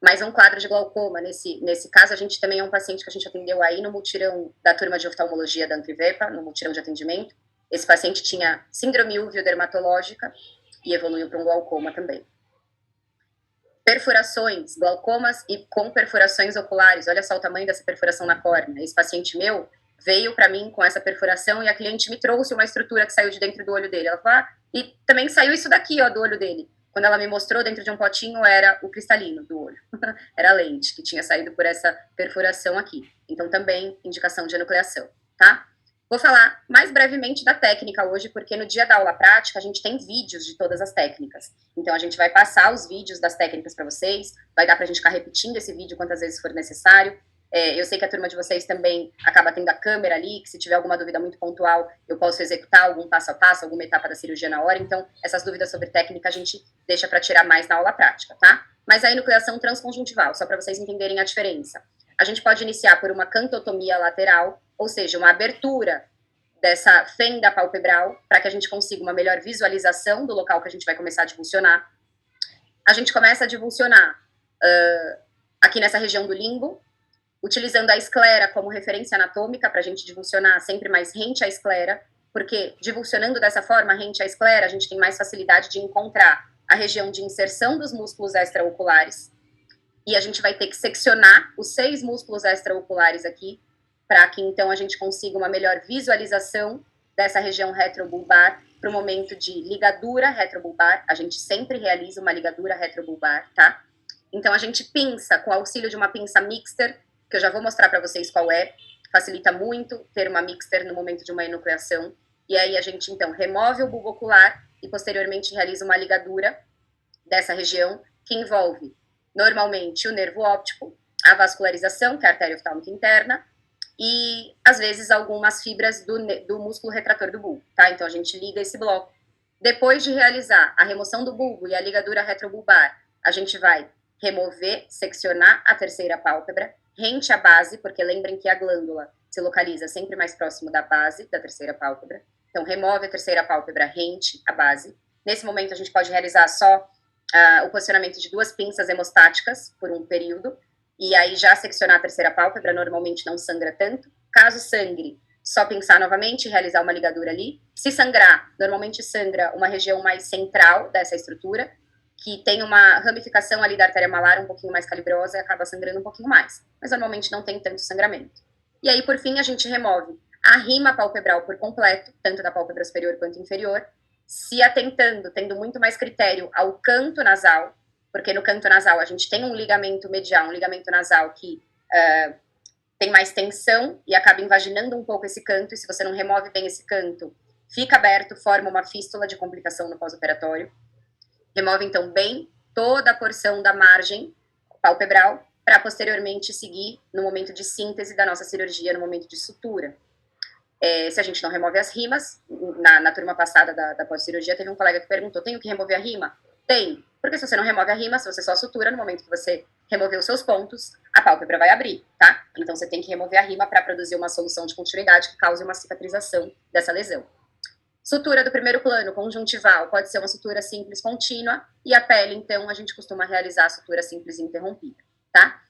S2: Mais um quadro de glaucoma, nesse caso a gente também é um paciente que a gente atendeu aí no mutirão da turma de oftalmologia da Antrivepa, no mutirão de atendimento. Esse paciente tinha síndrome uveodermatológica e evoluiu para um glaucoma também. Perfurações, glaucomas e com perfurações oculares. Olha só o tamanho dessa perfuração na córnea. Esse paciente meu veio para mim com essa perfuração e a cliente me trouxe uma estrutura que saiu de dentro do olho dele. Ela falou, e também saiu isso daqui, ó, do olho dele. Quando ela me mostrou, dentro de um potinho era o cristalino do olho. Era a lente que tinha saído por essa perfuração aqui. Então também indicação de enucleação, tá? Vou falar mais brevemente da técnica hoje, porque no dia da aula prática a gente tem vídeos de todas as técnicas. Então a gente vai passar os vídeos das técnicas para vocês, vai dar pra gente ficar repetindo esse vídeo quantas vezes for necessário. Eu sei que a turma de vocês também acaba tendo a câmera ali, que se tiver alguma dúvida muito pontual, eu posso executar algum passo a passo, alguma etapa da cirurgia na hora. Então, essas dúvidas sobre técnica a gente deixa para tirar mais na aula prática, tá? Mas a enucleação transconjuntival, só para vocês entenderem a diferença. A gente pode iniciar por uma cantotomia lateral, ou seja, uma abertura dessa fenda palpebral, para que a gente consiga uma melhor visualização do local que a gente vai começar a divulsionar. A gente começa a divulsionar aqui nessa região do limbo, utilizando a esclera como referência anatômica para a gente divulsionar sempre mais rente à esclera, porque divulsionando dessa forma, rente à esclera, a gente tem mais facilidade de encontrar a região de inserção dos músculos extraoculares. e a gente vai ter que seccionar os 6 músculos extraoculares aqui, para que então a gente consiga uma melhor visualização dessa região retrobulbar para o momento de ligadura retrobulbar. A gente sempre realiza uma ligadura retrobulbar, tá? Então a gente pinça com o auxílio de uma pinça mixter, que eu já vou mostrar para vocês qual é. Facilita muito ter uma mixter no momento de uma enucleação. E aí a gente então remove o bulbo ocular e posteriormente realiza uma ligadura dessa região, que envolve normalmente o nervo óptico, a vascularização, que é a artéria oftálmica interna, e às vezes algumas fibras do músculo retrator do bulbo, tá? Então a gente liga esse bloco. Depois de realizar a remoção do bulbo e a ligadura retrobulbar, a gente vai remover, seccionar a terceira pálpebra, rente à base, porque lembrem que a glândula se localiza sempre mais próximo da base da terceira pálpebra. Então remove a terceira pálpebra, rente à base. Nesse momento a gente pode realizar só o posicionamento de 2 pinças hemostáticas por um período, e aí já seccionar a terceira pálpebra, normalmente não sangra tanto. Caso sangre, só pinçar novamente e realizar uma ligadura ali. Se sangrar, normalmente sangra uma região mais central dessa estrutura, que tem uma ramificação ali da artéria malar um pouquinho mais calibrosa e acaba sangrando um pouquinho mais. Mas normalmente não tem tanto sangramento. E aí, por fim, a gente remove a rima palpebral por completo, tanto da pálpebra superior quanto inferior, se atentando, tendo muito mais critério ao canto nasal, porque no canto nasal a gente tem um ligamento medial, um ligamento nasal que tem mais tensão e acaba invaginando um pouco esse canto, e se você não remove bem esse canto, fica aberto, forma uma fístula de complicação no pós-operatório. Remove, então, bem toda a porção da margem palpebral, para posteriormente seguir no momento de síntese da nossa cirurgia, no momento de sutura. Se a gente não remove as rimas, na turma passada da pós-cirurgia, teve um colega que perguntou, tenho que remover a rima? Tem, porque se você não remove a rima, se você só sutura, no momento que você remover os seus pontos, a pálpebra vai abrir, tá? Então você tem que remover a rima para produzir uma solução de continuidade que cause uma cicatrização dessa lesão. Sutura do primeiro plano, conjuntival, pode ser uma sutura simples contínua, e a pele, então, a gente costuma realizar a sutura simples interrompida, tá?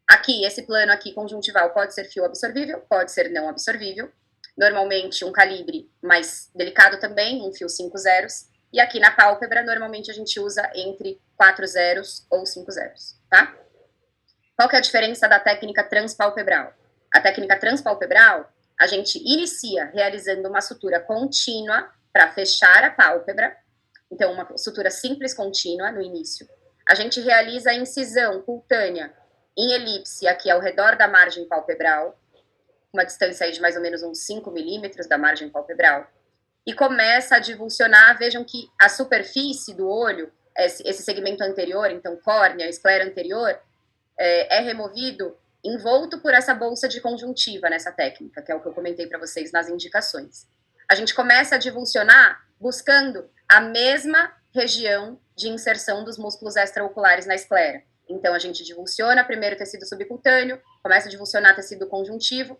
S2: Aqui, esse plano aqui, conjuntival, pode ser fio absorvível, pode ser não absorvível, normalmente um calibre mais delicado também, um fio 5 zeros, e aqui na pálpebra, normalmente a gente usa entre 4 zeros ou 5 zeros, tá? Qual que é a diferença da técnica transpalpebral? A técnica transpalpebral, a gente inicia realizando uma sutura contínua para fechar a pálpebra, então uma sutura simples contínua no início. A gente realiza a incisão cutânea em elipse aqui ao redor da margem palpebral, uma distância aí de mais ou menos uns 5 milímetros da margem palpebral, e começa a divulsionar. Vejam que a superfície do olho, esse segmento anterior, então córnea, esclera anterior, é removido envolto por essa bolsa de conjuntiva nessa técnica, que é o que eu comentei para vocês nas indicações. A gente começa a divulsionar buscando a mesma região de inserção dos músculos extraoculares na esclera. Então, a gente divulsiona primeiro o tecido subcutâneo, começa a divulsionar tecido conjuntivo,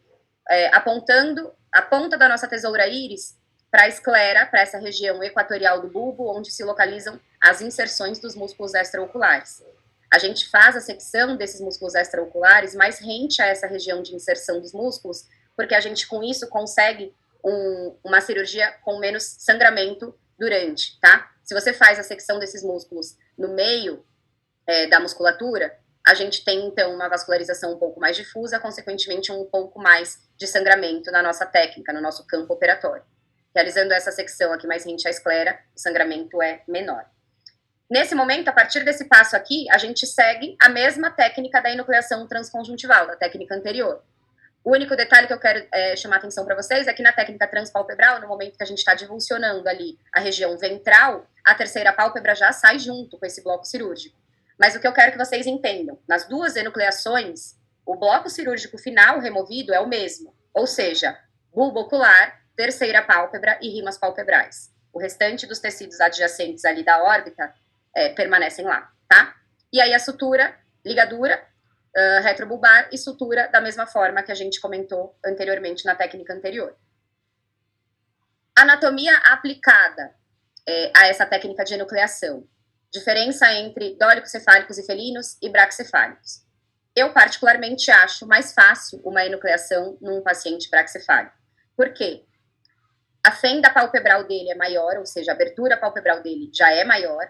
S2: apontando a ponta da nossa tesoura íris para a esclera, para essa região equatorial do bulbo, onde se localizam as inserções dos músculos extraoculares. A gente faz a secção desses músculos extraoculares mais rente a essa região de inserção dos músculos, porque a gente, com isso, consegue uma cirurgia com menos sangramento durante, tá? Se você faz a secção desses músculos no meio da musculatura, a gente tem, então, uma vascularização um pouco mais difusa, consequentemente, um pouco mais de sangramento na nossa técnica, no nosso campo operatório. Realizando essa secção aqui mais rente à esclera, o sangramento é menor. Nesse momento, a partir desse passo aqui, a gente segue a mesma técnica da enucleação transconjuntival, da técnica anterior. O único detalhe que eu quero chamar a atenção para vocês é que na técnica transpalpebral, no momento que a gente está divulsionando ali a região ventral, a terceira pálpebra já sai junto com esse bloco cirúrgico. Mas o que eu quero que vocês entendam, nas duas enucleações, o bloco cirúrgico final removido é o mesmo, ou seja, bulbo ocular, terceira pálpebra e rimas palpebrais. O restante dos tecidos adjacentes ali da órbita permanecem lá, tá? E aí a sutura, ligadura, retrobulbar e sutura da mesma forma que a gente comentou anteriormente na técnica anterior. Anatomia aplicada a essa técnica de enucleação. Diferença entre dólicos-cefálicos e felinos e braquicefálicos. Eu, particularmente, acho mais fácil uma enucleação num paciente braquicefálico. Por quê? A fenda palpebral dele é maior, ou seja, a abertura palpebral dele já é maior.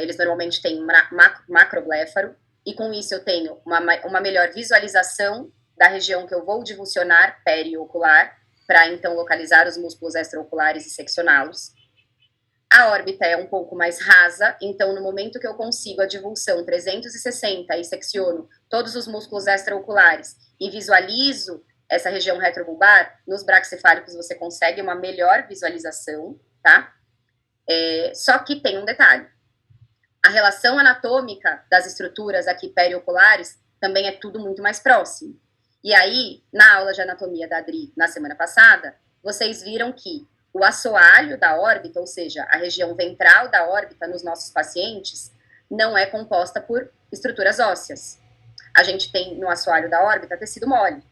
S2: Eles normalmente têm macrobléfaro. e com isso eu tenho uma melhor visualização da região que eu vou divulsionar periocular, para então localizar os músculos extraoculares e seccioná-los. A órbita é um pouco mais rasa, então no momento que eu consigo a divulsão 360 e secciono todos os músculos extraoculares e visualizo essa região retrobulbar, nos braquicefálicos você consegue uma melhor visualização, tá? Só que tem um detalhe. A relação anatômica das estruturas aqui perioculares também é tudo muito mais próximo. E aí, na aula de anatomia da Adri, na semana passada, vocês viram que o assoalho da órbita, ou seja, a região ventral da órbita nos nossos pacientes, não é composta por estruturas ósseas. A gente tem no assoalho da órbita tecido mole.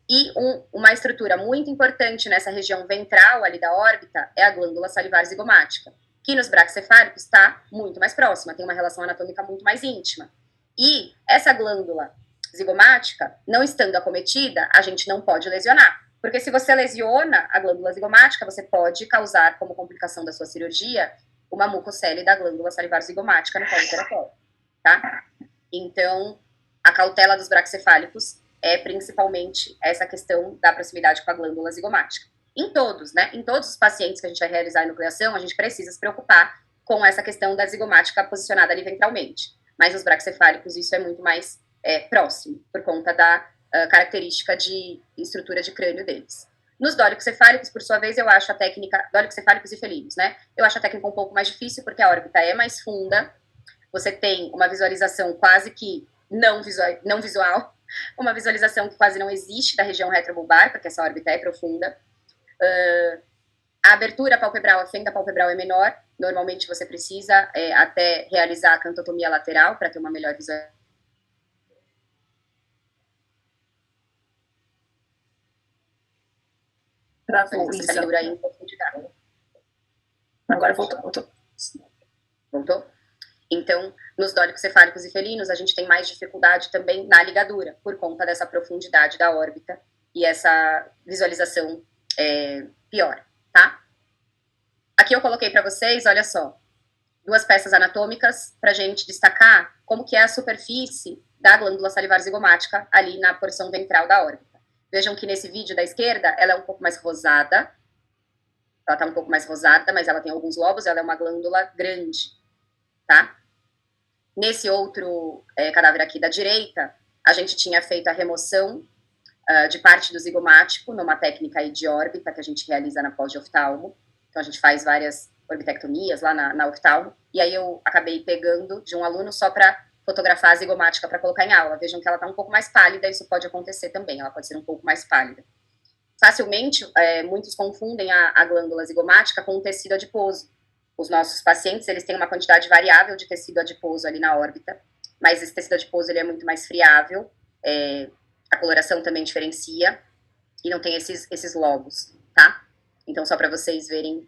S2: E uma estrutura muito importante nessa região ventral ali da órbita é a glândula salivar zigomática, que nos braquicefálicos está muito mais próxima, tem uma relação anatômica muito mais íntima. E essa glândula zigomática, não estando acometida, a gente não pode lesionar. Porque se você lesiona a glândula zigomática, você pode causar, como complicação da sua cirurgia, uma mucocele da glândula salivar zigomática no colo teratório, tá? Então, a cautela dos braquicefálicos é principalmente essa questão da proximidade com a glândula zigomática. Em todos, né? Em todos os pacientes que a gente vai realizar a enucleação, a gente precisa se preocupar com essa questão da zigomática posicionada ali ventralmente. Mas nos braquicefálicos isso é muito mais próximo, por conta da característica de estrutura de crânio deles. Nos dólicocefálicos, por sua vez, eu acho a técnica, dólicocefálicos e felinos, né? Eu acho a técnica um pouco mais difícil, porque a órbita é mais funda, você tem uma visualização quase que não visual, uma visualização que quase não existe da região retrobulbar, porque essa órbita é profunda. A abertura palpebral, a fenda palpebral é menor, normalmente você precisa até realizar a cantotomia lateral para ter uma melhor visualização.
S1: Travou, Isa.
S2: Em profundidade.
S1: Agora voltou.
S2: Voltou? Então, nos dólicocefálicos e felinos, a gente tem mais dificuldade também na ligadura, por conta dessa profundidade da órbita e essa visualização pior, tá? Aqui eu coloquei para vocês, olha só, duas peças anatômicas para a gente destacar como que é a superfície da glândula salivar zigomática ali na porção ventral da órbita. Vejam que nesse vídeo da esquerda, ela é um pouco mais rosada, ela tá um pouco mais rosada, mas ela tem alguns lobos, ela é uma glândula grande, tá? Nesse outro cadáver aqui da direita, a gente tinha feito a remoção de parte do zigomático, numa técnica aí de órbita que a gente realiza na pós de oftalmo. Então, a gente faz várias orbitectomias lá na oftalmo. E aí eu acabei pegando de um aluno só para fotografar a zigomática para colocar em aula. Vejam que ela está um pouco mais pálida, isso pode acontecer também, ela pode ser um pouco mais pálida. Facilmente, muitos confundem a glândula zigomática com o tecido adiposo. Os nossos pacientes, eles têm uma quantidade variável de tecido adiposo ali na órbita, mas esse tecido adiposo ele é muito mais friável, a coloração também diferencia, e não tem esses lobos, tá? Então, só para vocês verem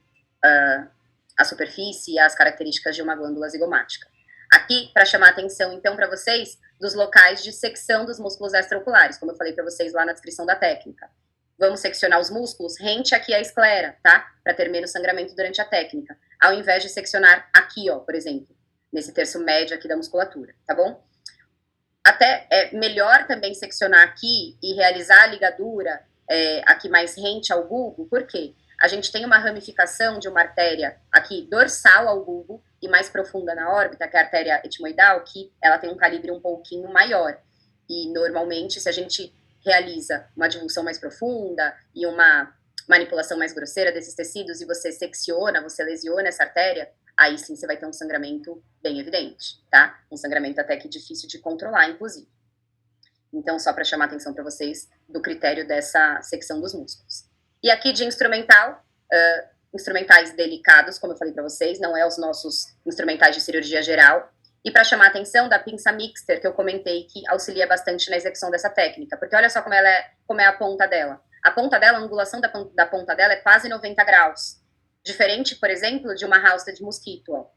S2: a superfície e as características de uma glândula zigomática. Aqui, para chamar a atenção, então, para vocês, dos locais de secção dos músculos extraoculares, como eu falei para vocês lá na descrição da técnica. Vamos seccionar os músculos rente aqui à esclera, tá? Para ter menos sangramento durante a técnica. Ao invés de seccionar aqui, ó, por exemplo, nesse terço médio aqui da musculatura, tá bom? Até é melhor também seccionar aqui e realizar a ligadura aqui mais rente ao bulbo, por quê? A gente tem uma ramificação de uma artéria aqui dorsal ao bulbo e mais profunda na órbita, que é a artéria etimoidal, que ela tem um calibre um pouquinho maior. E normalmente, se a gente realiza uma divulsão mais profunda e uma manipulação mais grosseira desses tecidos e você secciona, você lesiona essa artéria, aí sim você vai ter um sangramento bem evidente, tá? Um sangramento até que difícil de controlar, inclusive. Então, só para chamar a atenção para vocês do critério dessa secção dos músculos. E aqui de instrumental, instrumentais delicados, como eu falei para vocês, não é os nossos instrumentais de cirurgia geral. E para chamar a atenção da pinça mixter, que eu comentei, que auxilia bastante na execução dessa técnica. Porque olha só como é a ponta dela. A ponta dela, a angulação da ponta dela é quase 90 graus. Diferente, por exemplo, de uma rausta de mosquito, ó,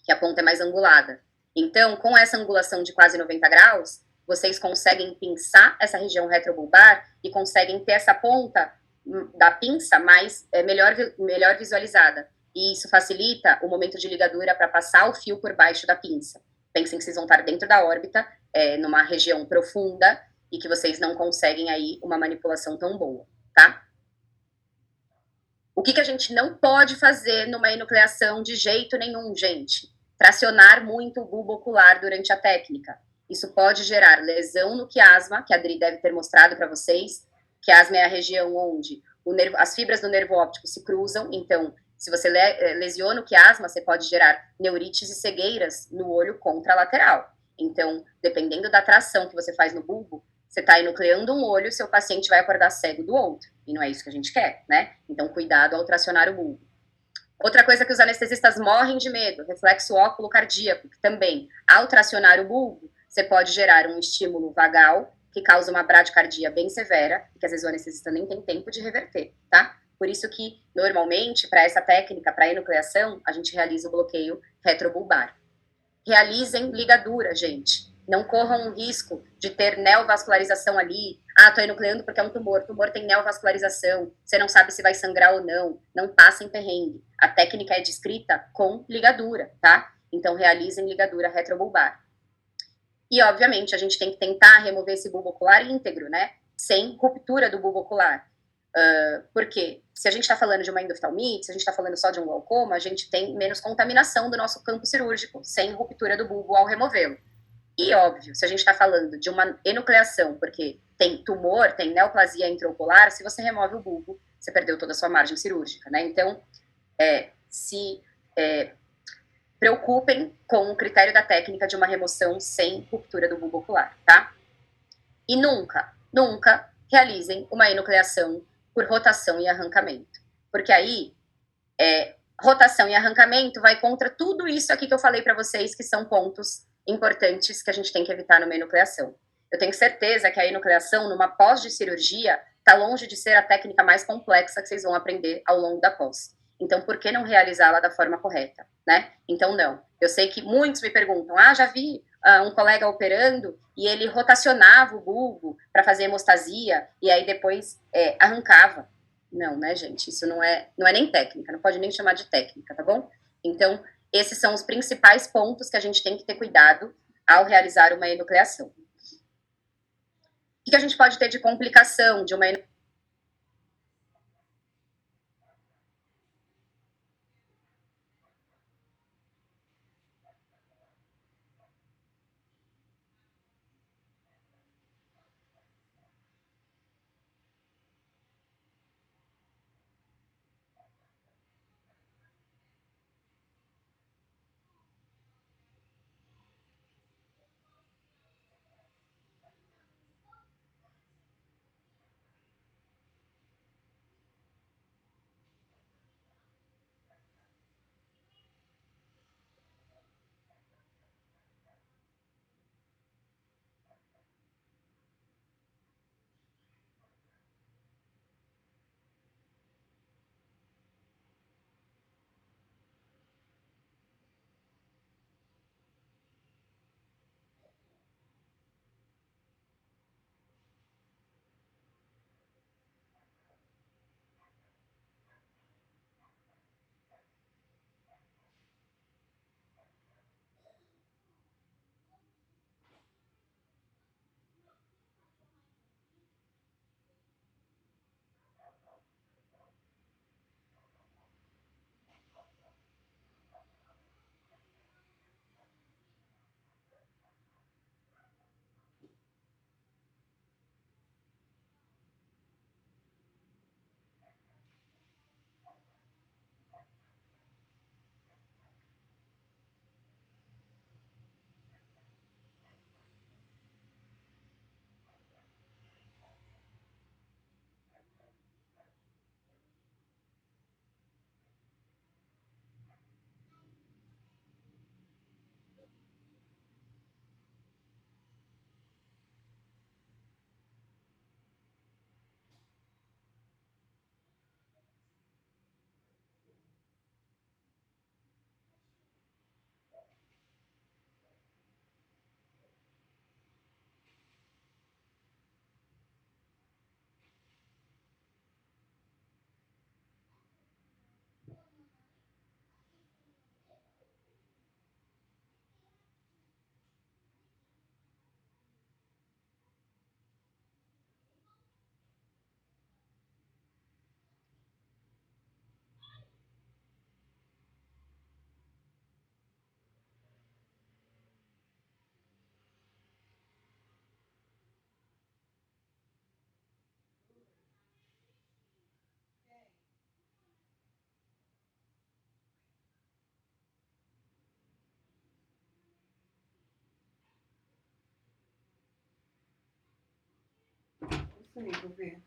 S2: que a ponta é mais angulada. Então, com essa angulação de quase 90 graus, vocês conseguem pinçar essa região retrobulbar e conseguem ter essa ponta da pinça melhor visualizada. E isso facilita o momento de ligadura para passar o fio por baixo da pinça. Pensem que vocês vão estar dentro da órbita numa região profunda e que vocês não conseguem aí uma manipulação tão boa, tá? O que a gente não pode fazer numa enucleação de jeito nenhum, gente? Tracionar muito o bulbo ocular durante a técnica. Isso pode gerar lesão no quiasma, que a Adri deve ter mostrado para vocês. Quiasma é a região onde as fibras do nervo óptico se cruzam, então, se você lesiona o quiasma, você pode gerar neurites e cegueiras no olho contralateral. Então, dependendo da tração que você faz no bulbo, você está enucleando um olho, seu paciente vai acordar cego do outro. E não é isso que a gente quer, né? Então, cuidado ao tracionar o bulbo. Outra coisa que os anestesistas morrem de medo, reflexo óculo cardíaco, que também, ao tracionar o bulbo, você pode gerar um estímulo vagal, que causa uma bradicardia bem severa, que às vezes o anestesista nem tem tempo de reverter, tá? Por isso que, normalmente, para essa técnica, para enucleação, a gente realiza o bloqueio retrobulbar. Realizem ligadura, gente. Não corram o risco de ter neovascularização ali. Ah, tô enucleando porque é um tumor. Tumor tem neovascularização. Você não sabe se vai sangrar ou não. Não passem perrengue. A técnica é descrita com ligadura, tá? Então, realizem ligadura retrobulbar. E, obviamente, a gente tem que tentar remover esse bulbo ocular íntegro, né? Sem ruptura do bulbo ocular. Porque se a gente está falando de uma endoftalmite, se a gente está falando só de um glaucoma, a gente tem menos contaminação do nosso campo cirúrgico, sem ruptura do bulbo ao removê-lo. E, óbvio, se a gente está falando de uma enucleação, porque tem tumor, tem neoplasia intraocular, se você remove o bulbo, você perdeu toda a sua margem cirúrgica, né? Então, se preocupem com o critério da técnica de uma remoção sem ruptura do bulbo ocular, tá? E nunca, nunca realizem uma enucleação por rotação e arrancamento. Porque aí, rotação e arrancamento vai contra tudo isso aqui que eu falei para vocês, que são pontos importantes que a gente tem que evitar numa enucleação. Eu tenho certeza que a enucleação, numa pós de cirurgia, está longe de ser a técnica mais complexa que vocês vão aprender ao longo da pós. Então, por que não realizá-la da forma correta, né? Então, não. Eu sei que muitos me perguntam, já vi um colega operando e ele rotacionava o bulbo para fazer hemostasia e aí depois arrancava. Não, né, gente? Isso não é nem técnica, não pode nem chamar de técnica, tá bom? Então, esses são os principais pontos que a gente tem que ter cuidado ao realizar uma enucleação. O que a gente pode ter de complicação de uma enucleação?
S3: sei, vou ver.